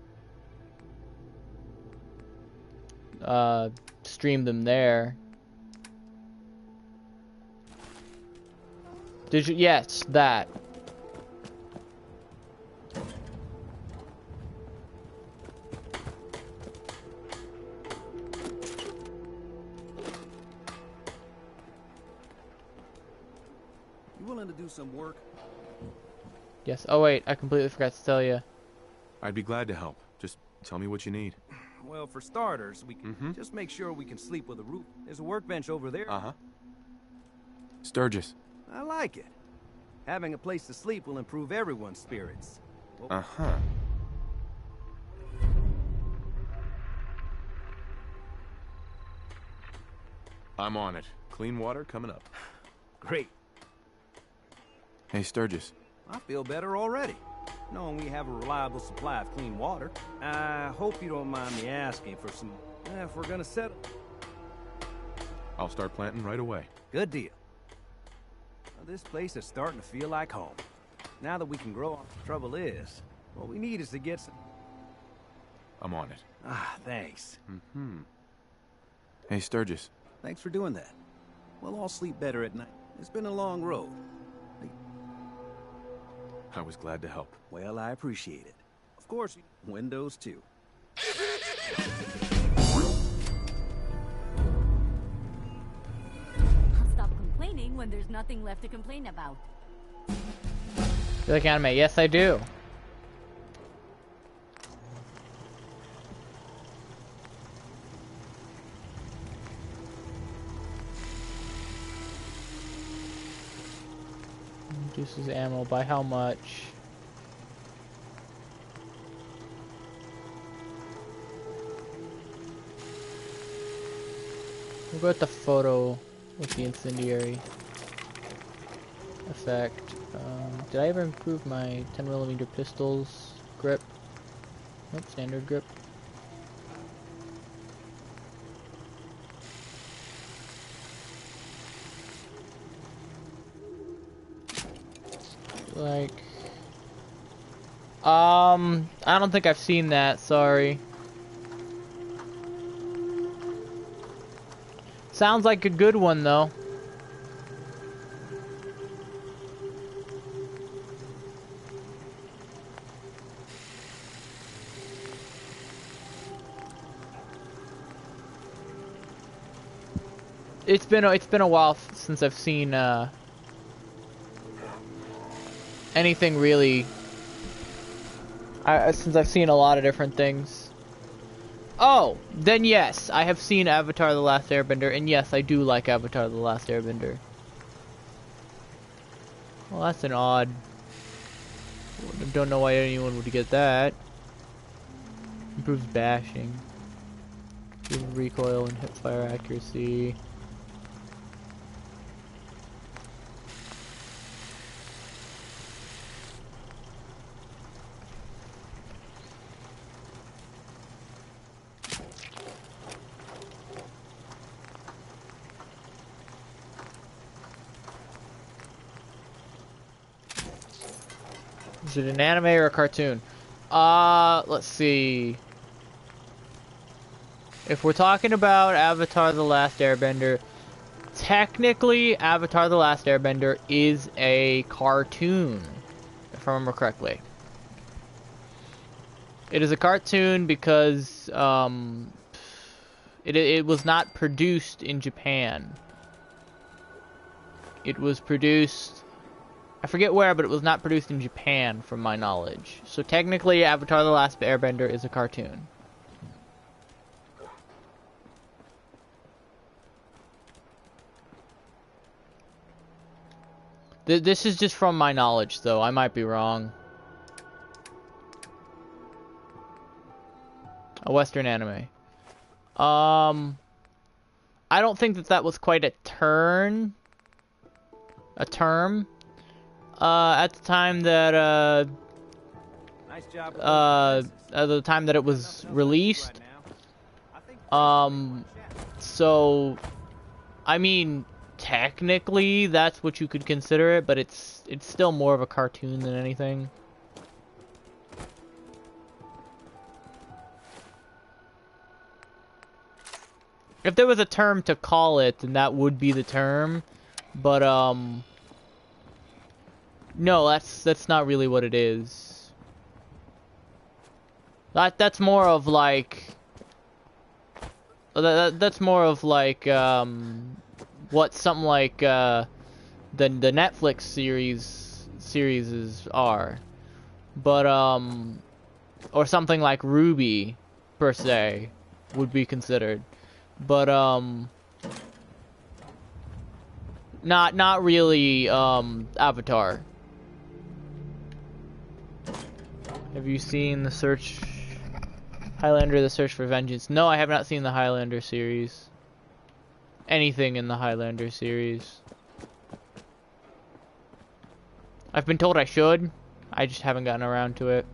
stream them there. Yes, that. You willing to do some work? Yes. Oh wait, I completely forgot to tell you. I'd be glad to help. Just tell me what you need. Well, for starters, we can just make sure we can sleep with a roof. There's a workbench over there. Uh-huh. Sturgis. I like it. Having a place to sleep will improve everyone's spirits. Well, Uh-huh. I'm on it. Clean water coming up. Great. Hey, Sturgis. I feel better already, knowing we have a reliable supply of clean water. I hope you don't mind me asking for some... if we're gonna settle... I'll start planting right away. Good deal. Well, this place is starting to feel like home. Now that we can grow, the trouble is, what we need is to get some... I'm on it. Ah, thanks. Mm-hmm. Hey, Sturgis. Thanks for doing that. We'll all sleep better at night. It's been a long road. I was glad to help. Well, I appreciate it. Of course, windows too. I'll stop complaining when there's nothing left to complain about. You like anime? Yes, I do. Reduces ammo by how much? We'll go with the photo with the incendiary effect. Did I ever improve my 10mm pistol's grip? Nope, standard grip. Like, I don't think I've seen that, sorry. Sounds like a good one, though. It's been a while since I've seen, anything really, since I've seen a lot of different things. Oh, then yes, I have seen Avatar: The Last Airbender, and yes, I do like Avatar: The Last Airbender. Well, that's an odd... Don't know why anyone would get that. Improves bashing. Improves recoil and hipfire accuracy. Is it an anime or a cartoon? Let's see. If we're talking about Avatar: The Last Airbender, technically Avatar: The Last Airbender is a cartoon, if I remember correctly. It is a cartoon because it was not produced in Japan. It was produced I forget where, but it was not produced in Japan, from my knowledge. So technically, Avatar: The Last Airbender is a cartoon. This is just from my knowledge, though. I might be wrong. A Western anime. I don't think that was quite a term. At the time that Nice job. at the time that it was released. So, I mean, technically that's what you could consider it, but it's still more of a cartoon than anything. If there was a term to call it, then that would be the term, but no, that's not really what it is. That's more of like that's more of like what something like the Netflix series are, but or something like Ruby per se would be considered, but not really Avatar. Have you seen the search Highlander: The Search for Vengeance? No, I have not seen the Highlander series. Anything in the Highlander series. I've been told I should. I just haven't gotten around to it.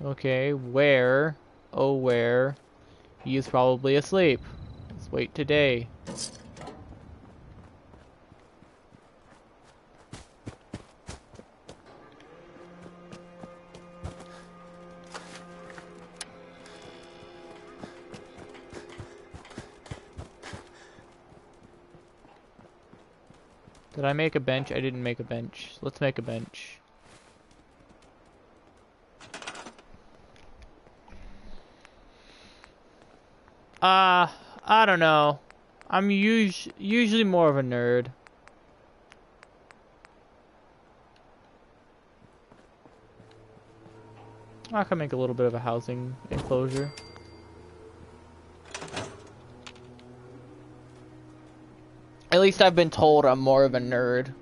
Okay, where? Oh, where? He is probably asleep. Let's wait today. Did I make a bench? I didn't make a bench. Let's make a bench. I don't know. I'm usually more of a nerd. I can make a little bit of a housing enclosure. At least I've been told I'm more of a nerd.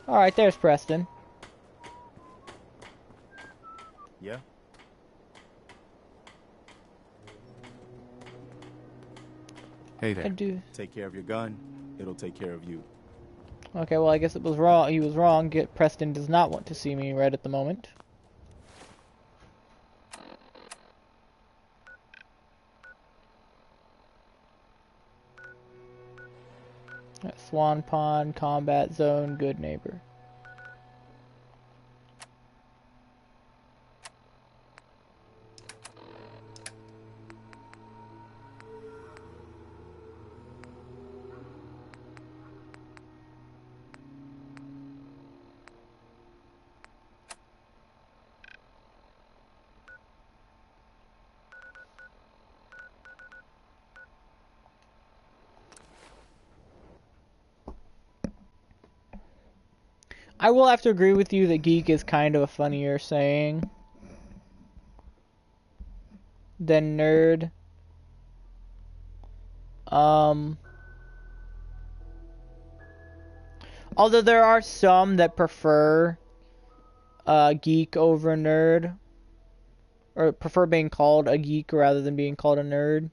Alright, there's Preston. Yeah? Hey there. Take care of your gun. It'll take care of you. Okay, well I guess it was wrong. He was wrong. Preston does not want to see me right at the moment. Swan Pond, Combat Zone, Good Neighbor. I will have to agree with you that geek is kind of a funnier saying than nerd. Although there are some that prefer geek over nerd, or prefer being called a geek rather than being called a nerd.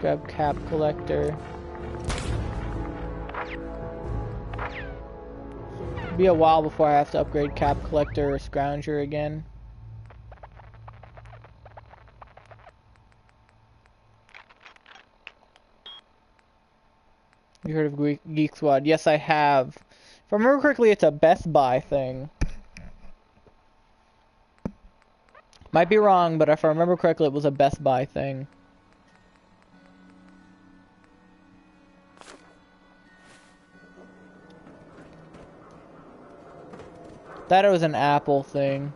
Grab Cap Collector. It'll be a while before I have to upgrade Cap Collector or Scrounger again. You heard of Geek Squad? Yes, I have. If I remember correctly, it's a Best Buy thing. Might be wrong, but if I remember correctly, it was a Best Buy thing. That it was an Apple thing.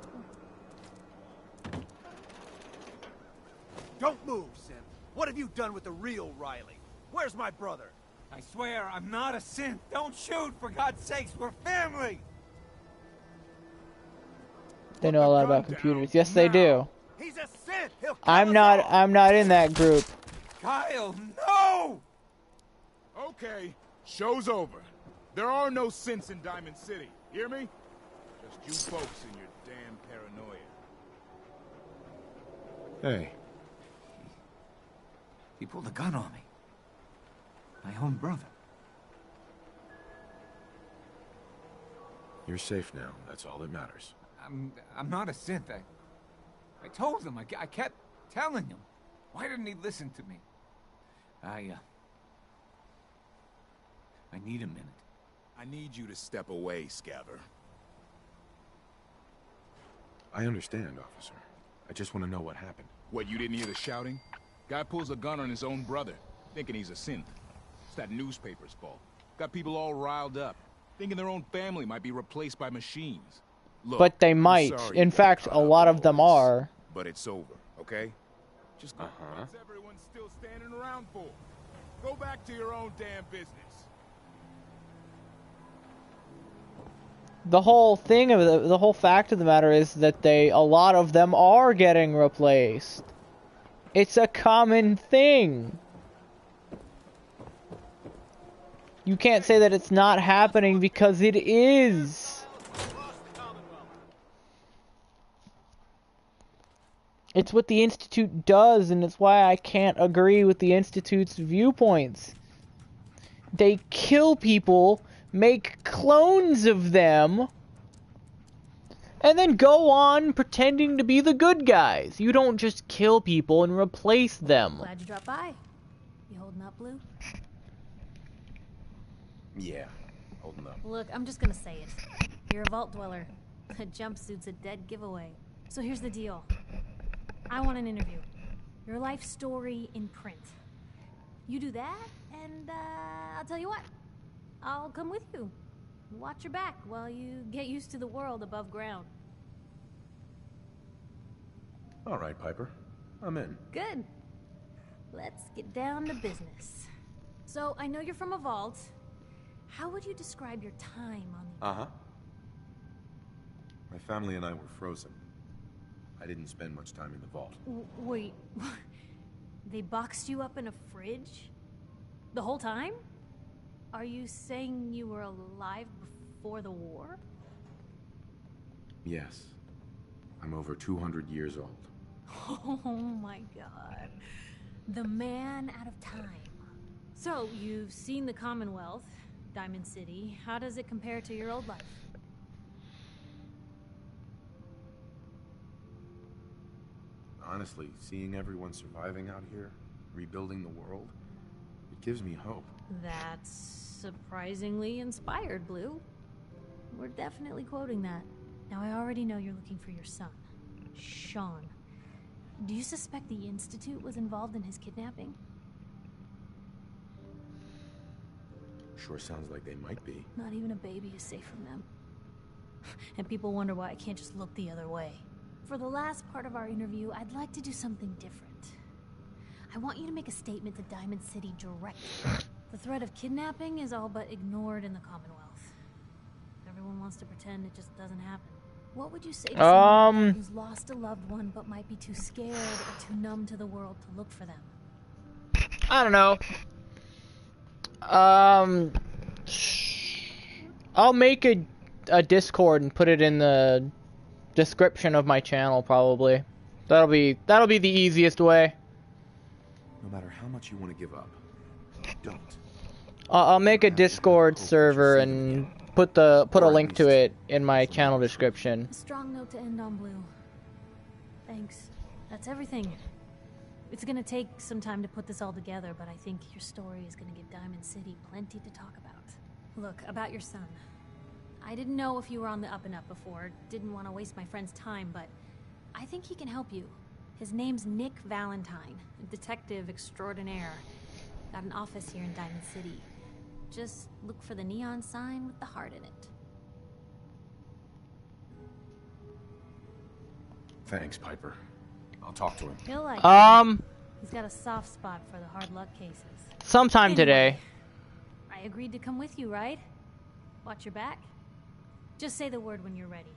Don't move, Sim. What have you done with the real Riley? Where's my brother? I swear, I'm not a synth. Don't shoot, for God's sakes. We're family. They know a lot about computers. Yes, they do. He's a synth. He'll kill I'm us not in that group. Kyle, no! Okay, show's over. There are no synths in Diamond City. Hear me? Just you folks and your damn paranoia. Hey. He pulled a gun on me. My own brother. You're safe now. That's all that matters. I'm not a synth. I told him. I kept telling him. Why didn't he listen to me? I need a minute. I need you to step away, Scaver. I understand, officer. I just want to know what happened. What, you didn't hear the shouting? Guy pulls a gun on his own brother, thinking he's a synth. It's that newspaper's fault. Got people all riled up, thinking their own family might be replaced by machines. Look, But they I'm might. sorry In you got fact, caught a up lot in of them all are. this, but it's over, okay? Just go. What's everyone still standing around for? Go back to your own damn business. The whole thing of the whole fact of the matter is that a lot of them are getting replaced. It's a common thing. You can't say that it's not happening because it is. It's what the Institute does, and it's why I can't agree with the Institute's viewpoints. They kill people, make clones of them, and then go on pretending to be the good guys. You don't just kill people and replace them. Glad you dropped by. You holding up, Blue? Yeah, holding up. Look, I'm just gonna say it. You're a vault dweller. A jumpsuit's a dead giveaway. So here's the deal. I want an interview. Your life story in print. You do that, and I'll tell you what. I'll come with you. Watch your back while you get used to the world above ground. All right, Piper. I'm in. Good. Let's get down to business. So, I know you're from a vault. How would you describe your time on the... Uh-huh. My family and I were frozen. I didn't spend much time in the vault. Wait, they boxed you up in a fridge? The whole time? Are you saying you were alive before the war? Yes. I'm over 200 years old. Oh my god. The man out of time. So, you've seen the Commonwealth, Diamond City. How does it compare to your old life? Honestly, seeing everyone surviving out here, rebuilding the world, it gives me hope. That's surprisingly inspired, Blue. We're definitely quoting that. Now, I already know you're looking for your son, Sean. Do you suspect the Institute was involved in his kidnapping? Sure sounds like they might be. Not even a baby is safe from them. And people wonder why I can't just look the other way. For the last part of our interview, I'd like to do something different. I want you to make a statement to Diamond City directly. The threat of kidnapping is all but ignored in the Commonwealth. Everyone wants to pretend it just doesn't happen. What would you say to someone who's lost a loved one but might be too scared or too numb to the world to look for them? I don't know. I'll make a Discord and put it in the description of my channel, probably. That'll be the easiest way. No matter how much you want to give up, don't. I'll make a Discord server and put a link to it in my channel description. A strong note to end on, Blue. Thanks. That's everything. It's gonna take some time to put this all together, but I think your story is gonna give Diamond City plenty to talk about. Look, about your son. I didn't know if you were on the up and up before, didn't want to waste my friend's time, but I think he can help you. His name's Nick Valentine, a detective extraordinaire. Got an office here in Diamond City. Just look for the neon sign with the heart in it. Thanks, Piper. I'll talk to him. He'll like it. He's got a soft spot for the hard luck cases. Sometime today. I agreed to come with you, right? Watch your back. Just say the word when you're ready.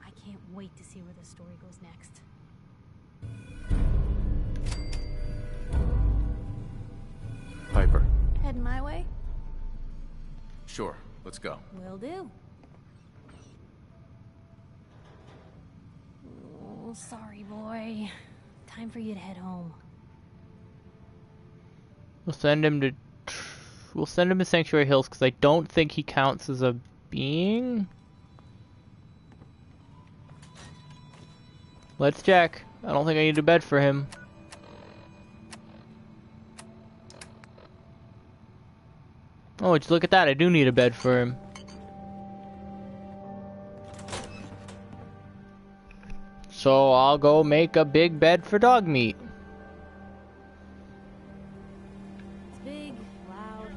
I can't wait to see where the story goes next. Piper. Heading my way? Sure, let's go. Will do. Oh, sorry, boy. Time for you to head home. We'll send him to Sanctuary Hills because I don't think he counts as a being. Let's check. I don't think I need a bed for him. Oh, just look at that. I do need a bed for him. So I'll go make a big bed for dog meat. It's big, loud.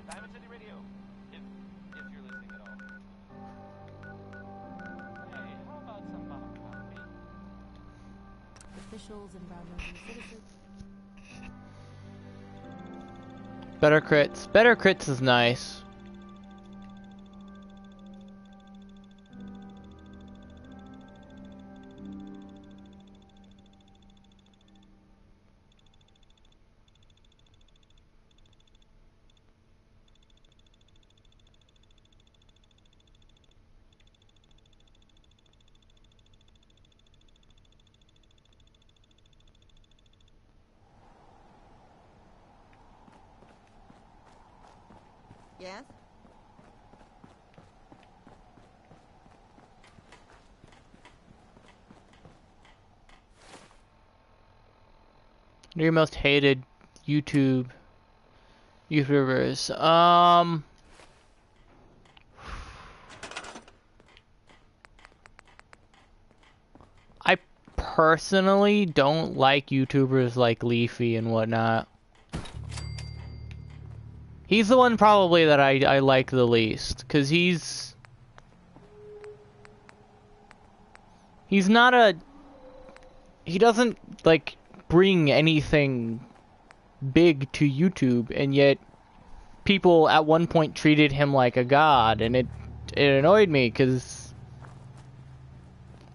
Diamond City Radio, if you're listening at all. Hey, how about some coffee? Officials and brown-nosing citizens. Better crits. Better crits is nice. Yes? What are your most hated YouTubers? I personally don't like YouTubers like Leafy and whatnot. He's the one probably that I like the least, cause he's not a, he doesn't like bring anything big to YouTube, and yet people at one point treated him like a god, and it annoyed me cause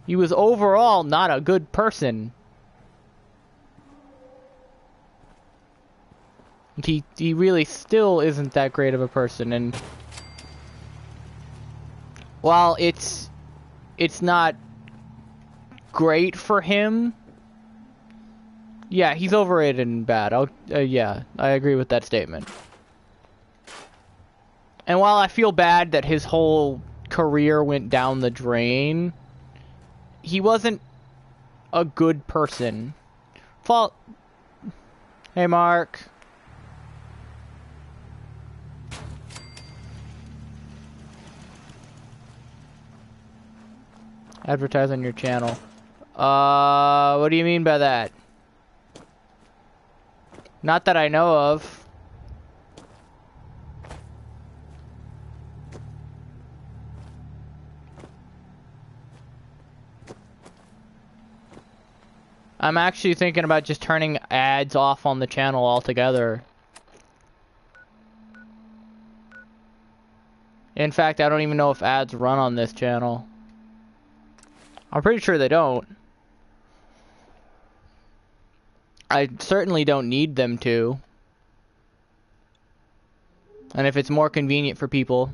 he was overall not a good person. He really still isn't that great of a person, and while it's not great for him, yeah, he's overrated and bad. Yeah, I agree with that statement. And while I feel bad that his whole career went down the drain, he wasn't a good person. Hey, Mark. Advertise on your channel. What do you mean by that? Not that I know of. I'm actually thinking about just turning ads off on the channel altogether. In fact, I don't even know if ads run on this channel. I'm pretty sure they don't. I certainly don't need them to. And if it's more convenient for people,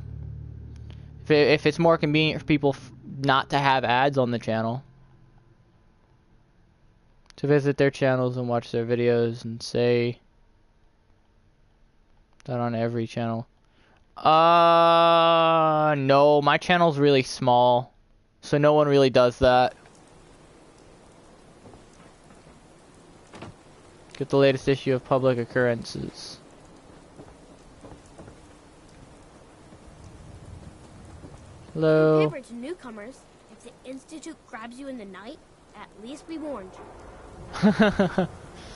if it's more convenient for people not to have ads on the channel, to visit their channels and watch their videos and say that on every channel. No, my channel's really small. So no one really does that. Get the latest issue of Public Occurrences. Hello. Paper to newcomers. If the Institute grabs you in the night, at least be warned.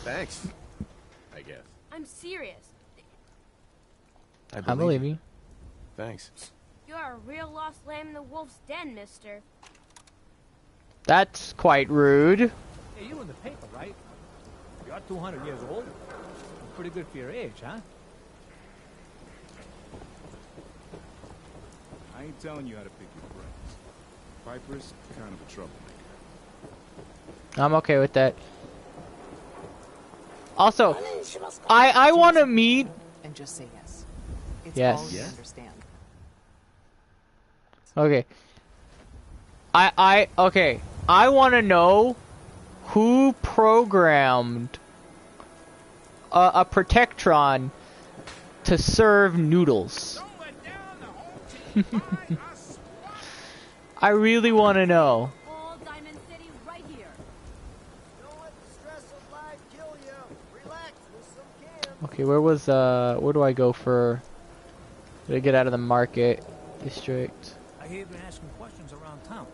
Thanks. I guess. I'm serious. I believe you. Thanks. You're a real lost lamb in the wolf's den, mister. That's quite rude. Hey, you in the paper, right? You're 200 years old. Pretty good for your age, huh? I ain't telling you how to pick your friends. Piper's kind of a troublemaker. I'm okay with that. Also, I want to meet. And just say yes. It's Yes. all you Yes. understand. Okay. Okay. I want to know who programmed a Protectron to serve noodles. I really want to know. All Diamond City right here. Don't let the stress of life kill you. Relax with some cans. Okay, where do I go for? Did I get out of the market district? I hear you've been asking questions around town.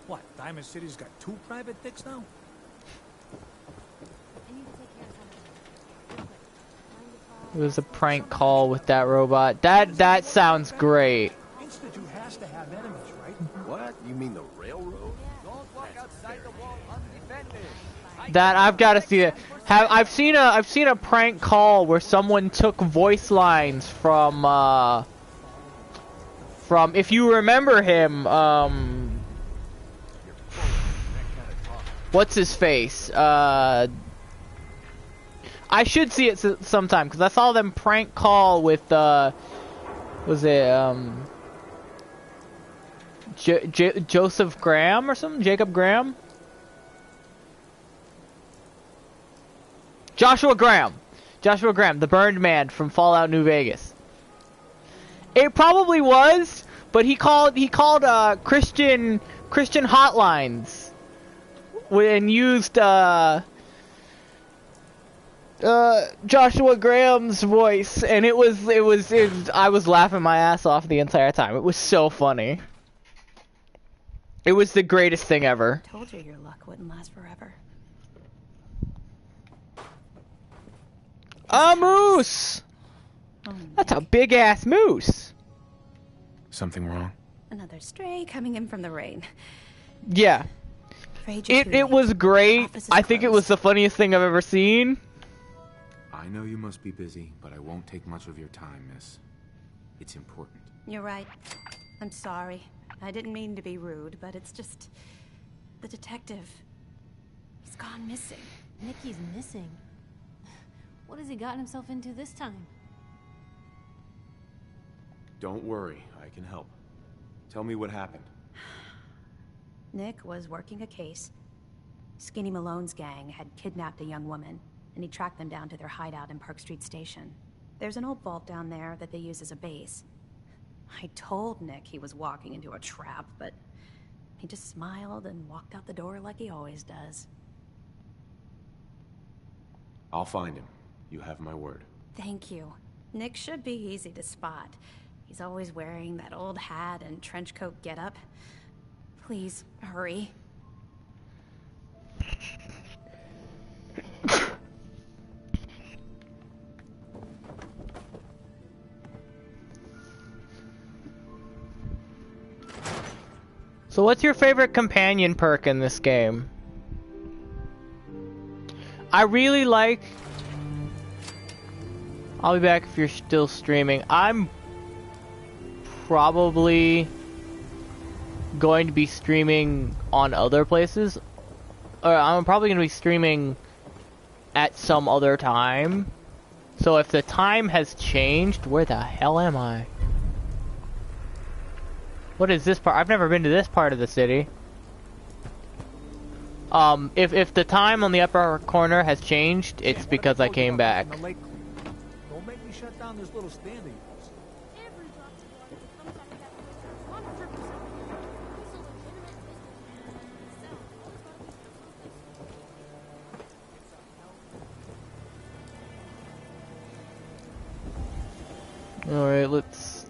What, Diamond City's got 2 private dicks now? It was a prank call with that robot. That sounds great. Institute has to have enemies, right? What? You mean the railroad? Don't walk outside the wall undefended. That I've got to see it. I've seen a prank call where someone took voice lines from if you remember him, what's his face? I should see it sometime because I saw them prank call with was it Joseph Graham or something? Jacob Graham? Joshua Graham, the burned man from Fallout New Vegas. It probably was, but he called Christian hotlines and used Joshua Graham's voice, and it was I was laughing my ass off the entire time. It was so funny. It was the greatest thing ever. Told you your luck wouldn't last forever. A moose! That's a big ass moose. Something wrong? Another stray coming in from the rain. Yeah. It was great. I think it was the funniest thing I've ever seen. I know you must be busy, but I won't take much of your time, miss. It's important. You're right. I'm sorry. I didn't mean to be rude, but it's just... the detective. He's gone missing. Nikki's missing. What has he gotten himself into this time? Don't worry, I can help. Tell me what happened. Nick was working a case. Skinny Malone's gang had kidnapped a young woman, and he tracked them down to their hideout in Park Street Station. There's an old vault down there that they use as a base. I told Nick he was walking into a trap, but he just smiled and walked out the door like he always does. I'll find him. You have my word. Thank you. Nick should be easy to spot. He's always wearing that old hat and trench coat getup. Please, hurry. So what's your favorite companion perk in this game? I really like... I'll be back if you're still streaming. I'm probably going to be streaming on other places. Or I'm probably going to be streaming at some other time. So if the time has changed, where the hell am I? What is this part? I've never been to this part of the city. If the time on the upper corner has changed, it's because I came back. Don't make me shut down this little stand of yours. Every drop of water that comes out of that place is 100% It's a legitimate business. So, let's...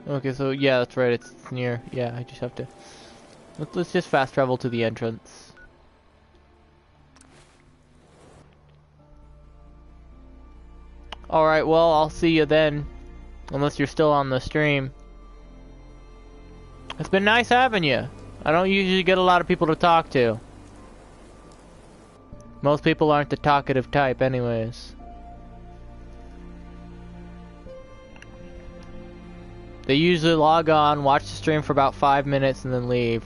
Okay, so yeah, that's right, it's near. Yeah, I just have to... Let's just fast travel to the entrance. Alright, well, I'll see you then. Unless you're still on the stream. It's been nice having you. I don't usually get a lot of people to talk to. Most people aren't the talkative type anyways. They usually log on, watch the stream for about 5 minutes, and then leave.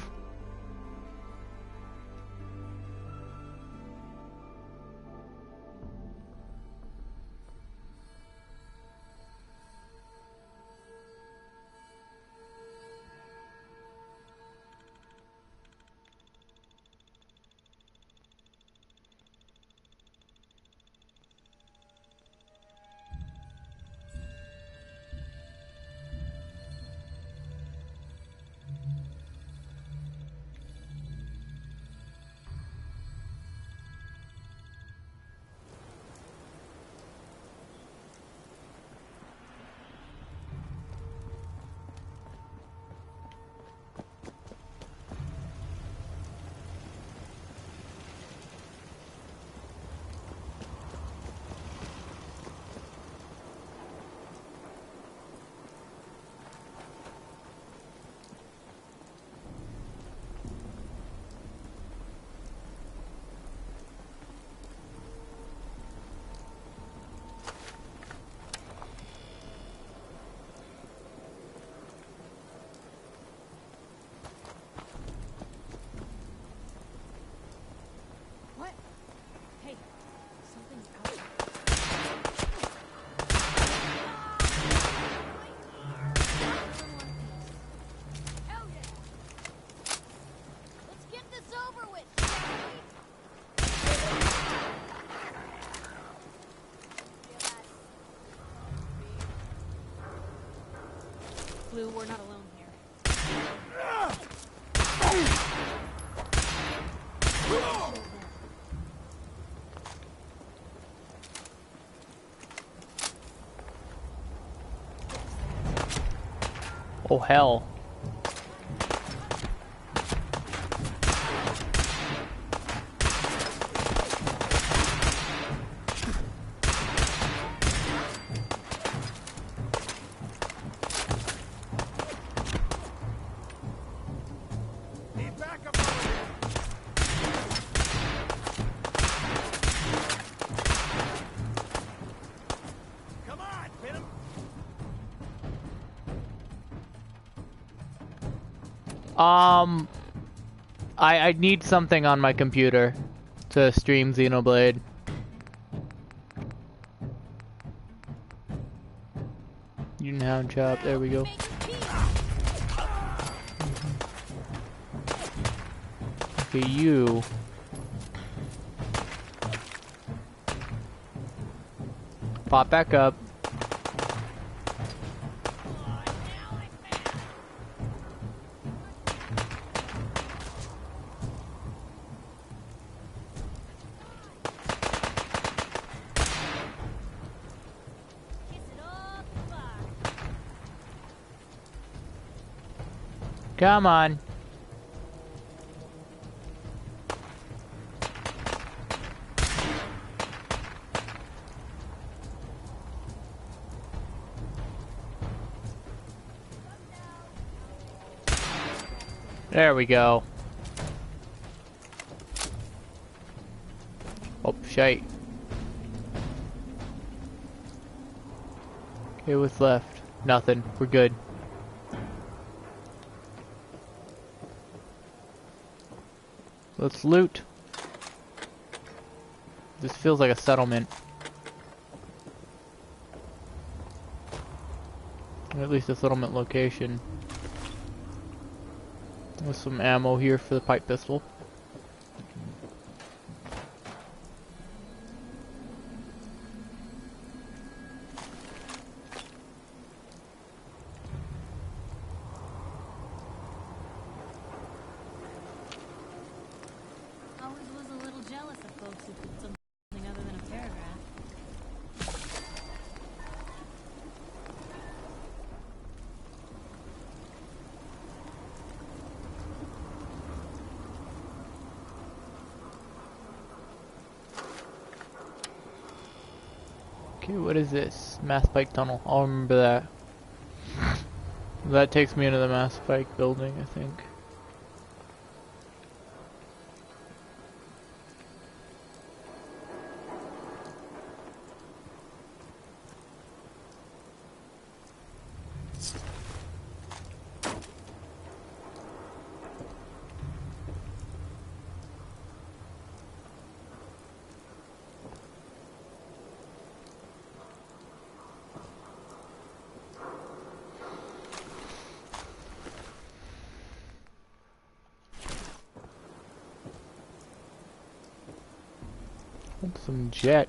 Blue, we're not alone here. Oh hell. I need something on my computer to stream Xenoblade. You Hound Chop, there we go. Okay, you. Pop back up. Come on. There we go. Oh, shite. Okay, what's left? Nothing. We're good. Let's loot. This feels like a settlement. Or at least a settlement location. With some ammo here for the pipe pistol. Okay, what is this? Mass Pike Tunnel. I'll remember that. That takes me into the Mass Pike building, I think. Some jet.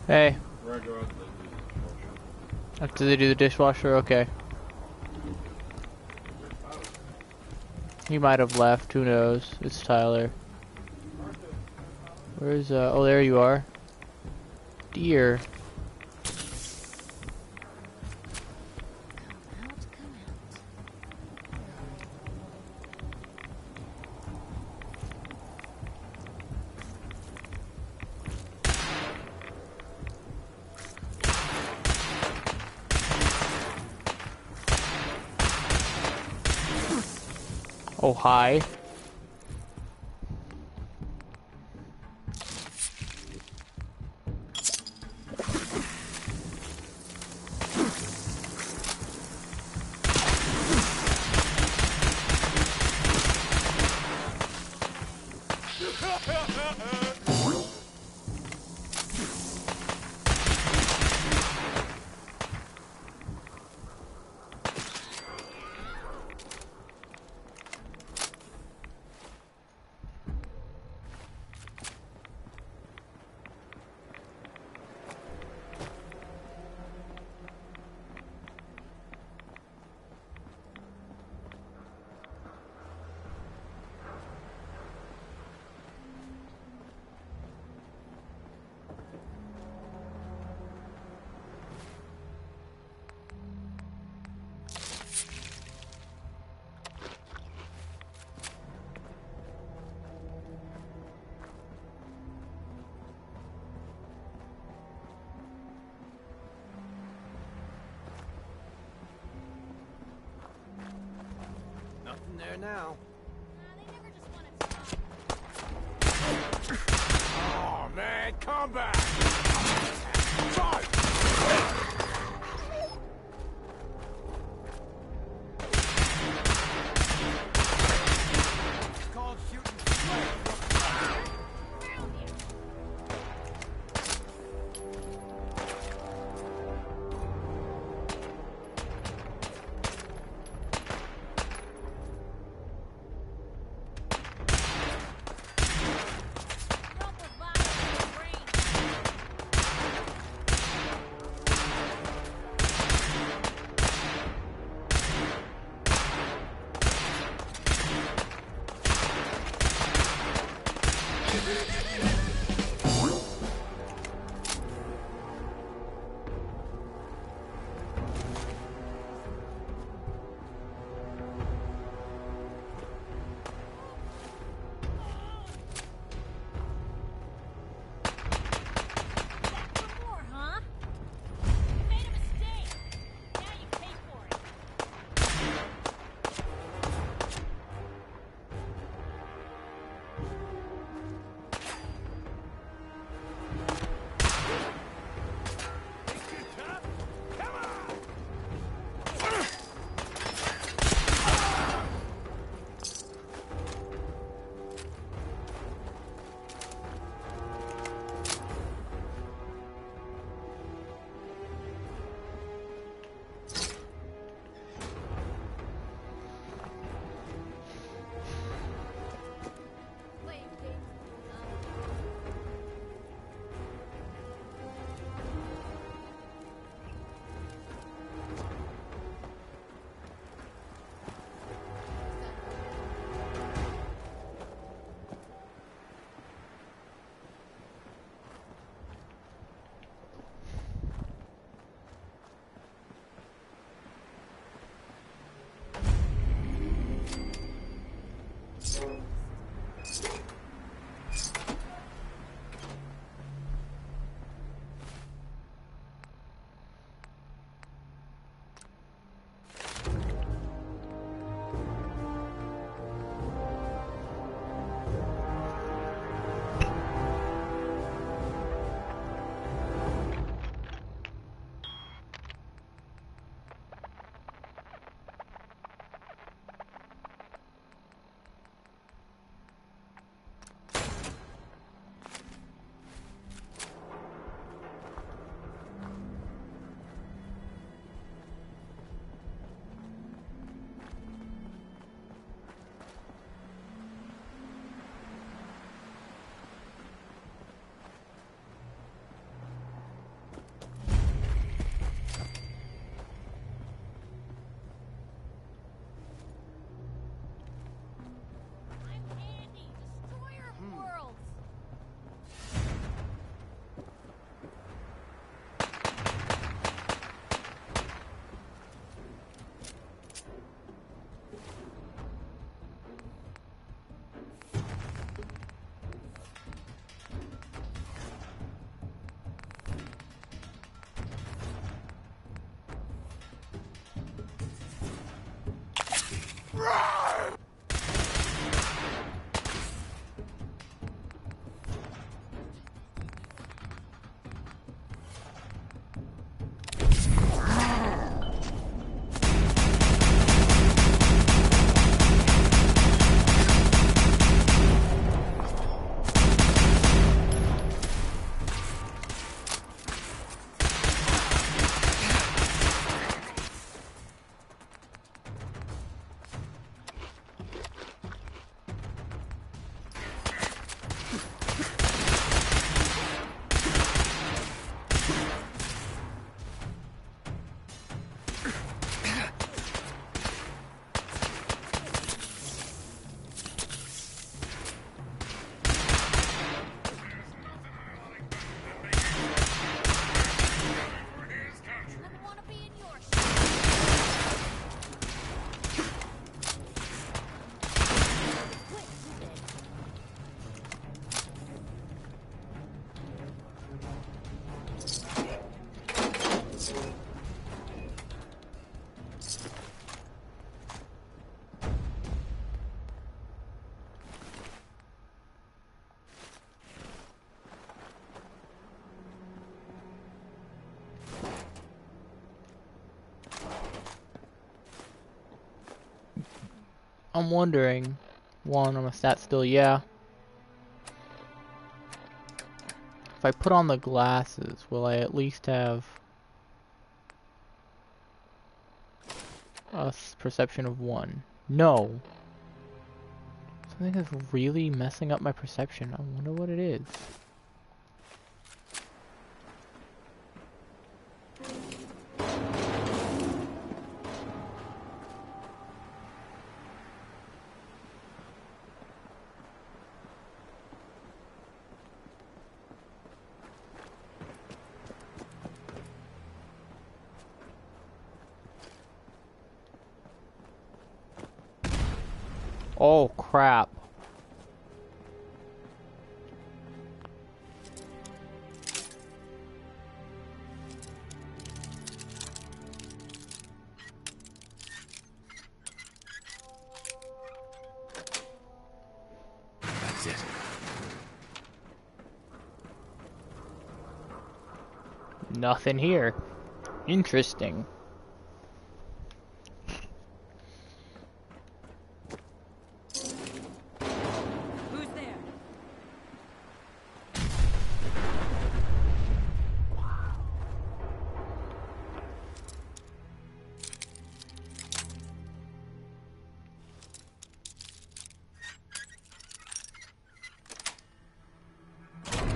Hey. After they do the dishwasher, okay. He might have left, who knows? It's Tyler. Where's, oh, there you are. Deer. Oh, hi. Nothing there now. Oh man, come back! Fight! I'm wondering, one, I'm a stat still, yeah. If I put on the glasses, will I at least have a perception of 1? No. Something is really messing up my perception. I wonder what it is. Oh crap. That's it. Nothing here. Interesting.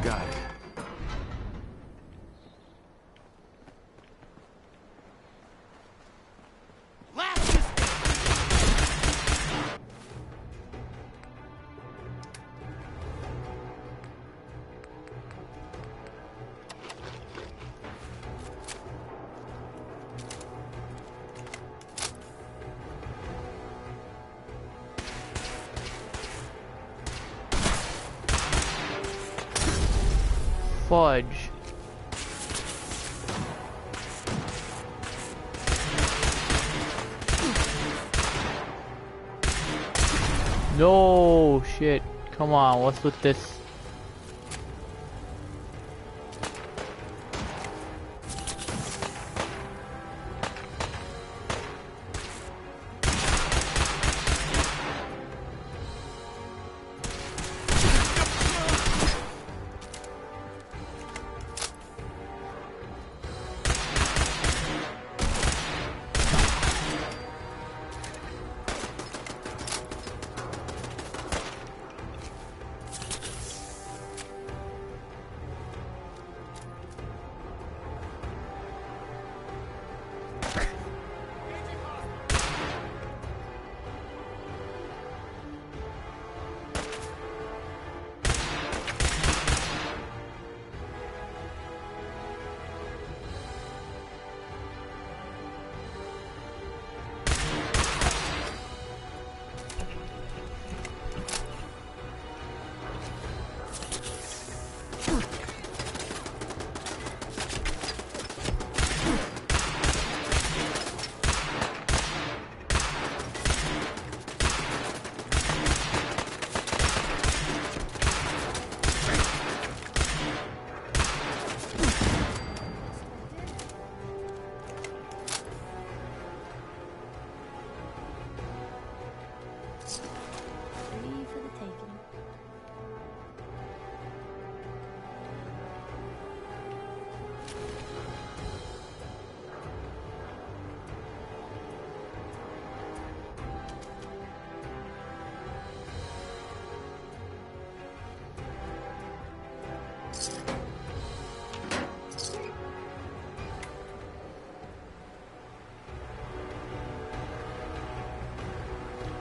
Got it. Fudge. No shit. Come on, what's with this?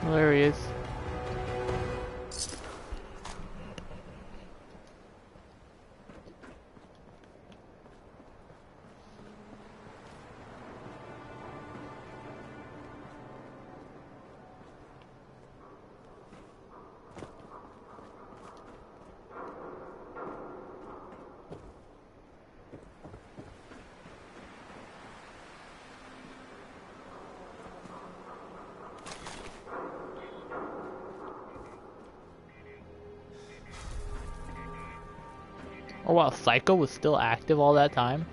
Well, there he is. Oh wow, Psycho was still active all that time?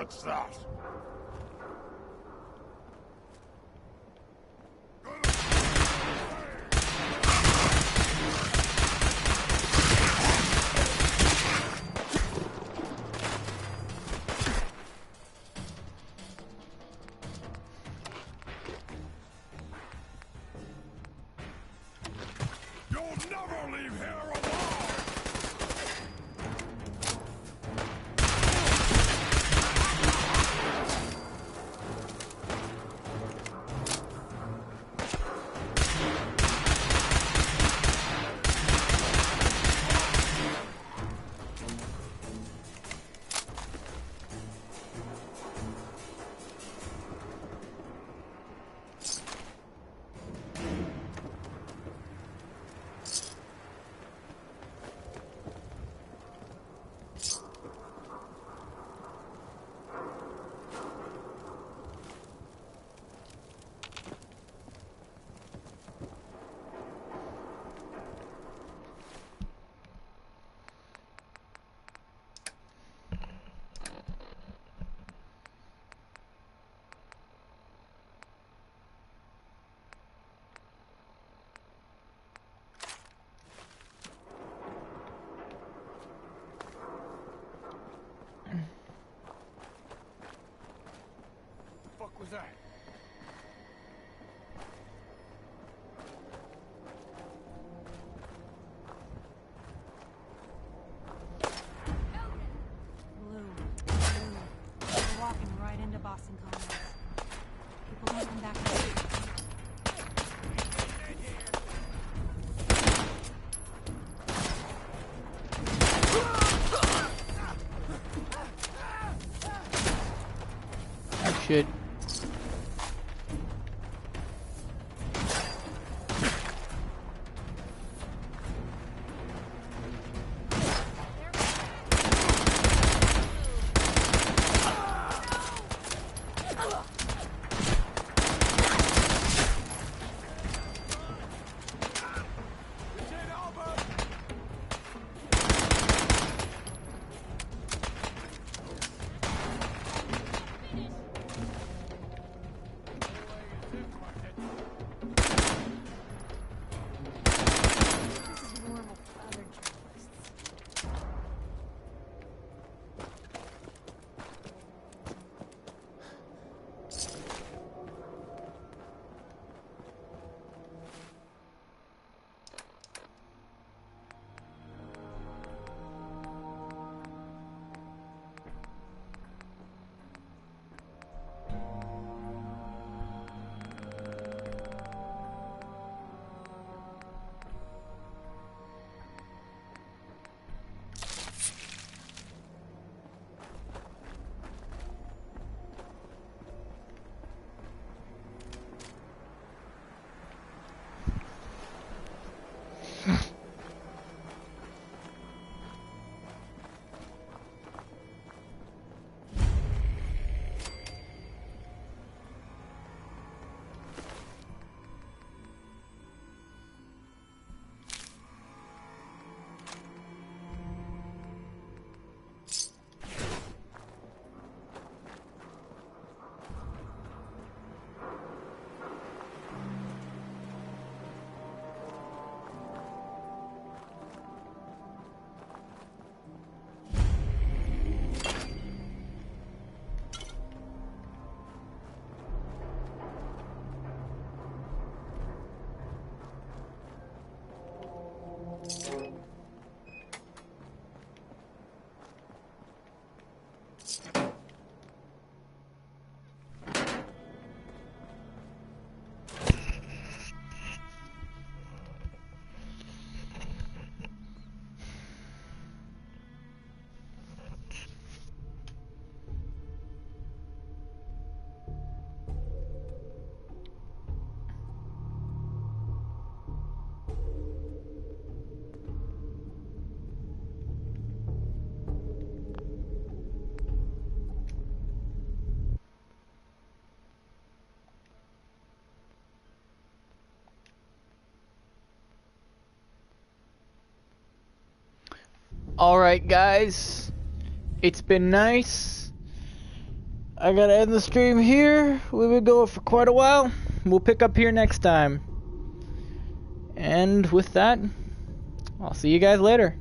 What's that? What was that? We're walking right into Boston Commons. People don't come back. Shit. Alright guys, it's been nice. I gotta end the stream here. We've been going for quite a while. We'll pick up here next time. And with that, I'll see you guys later.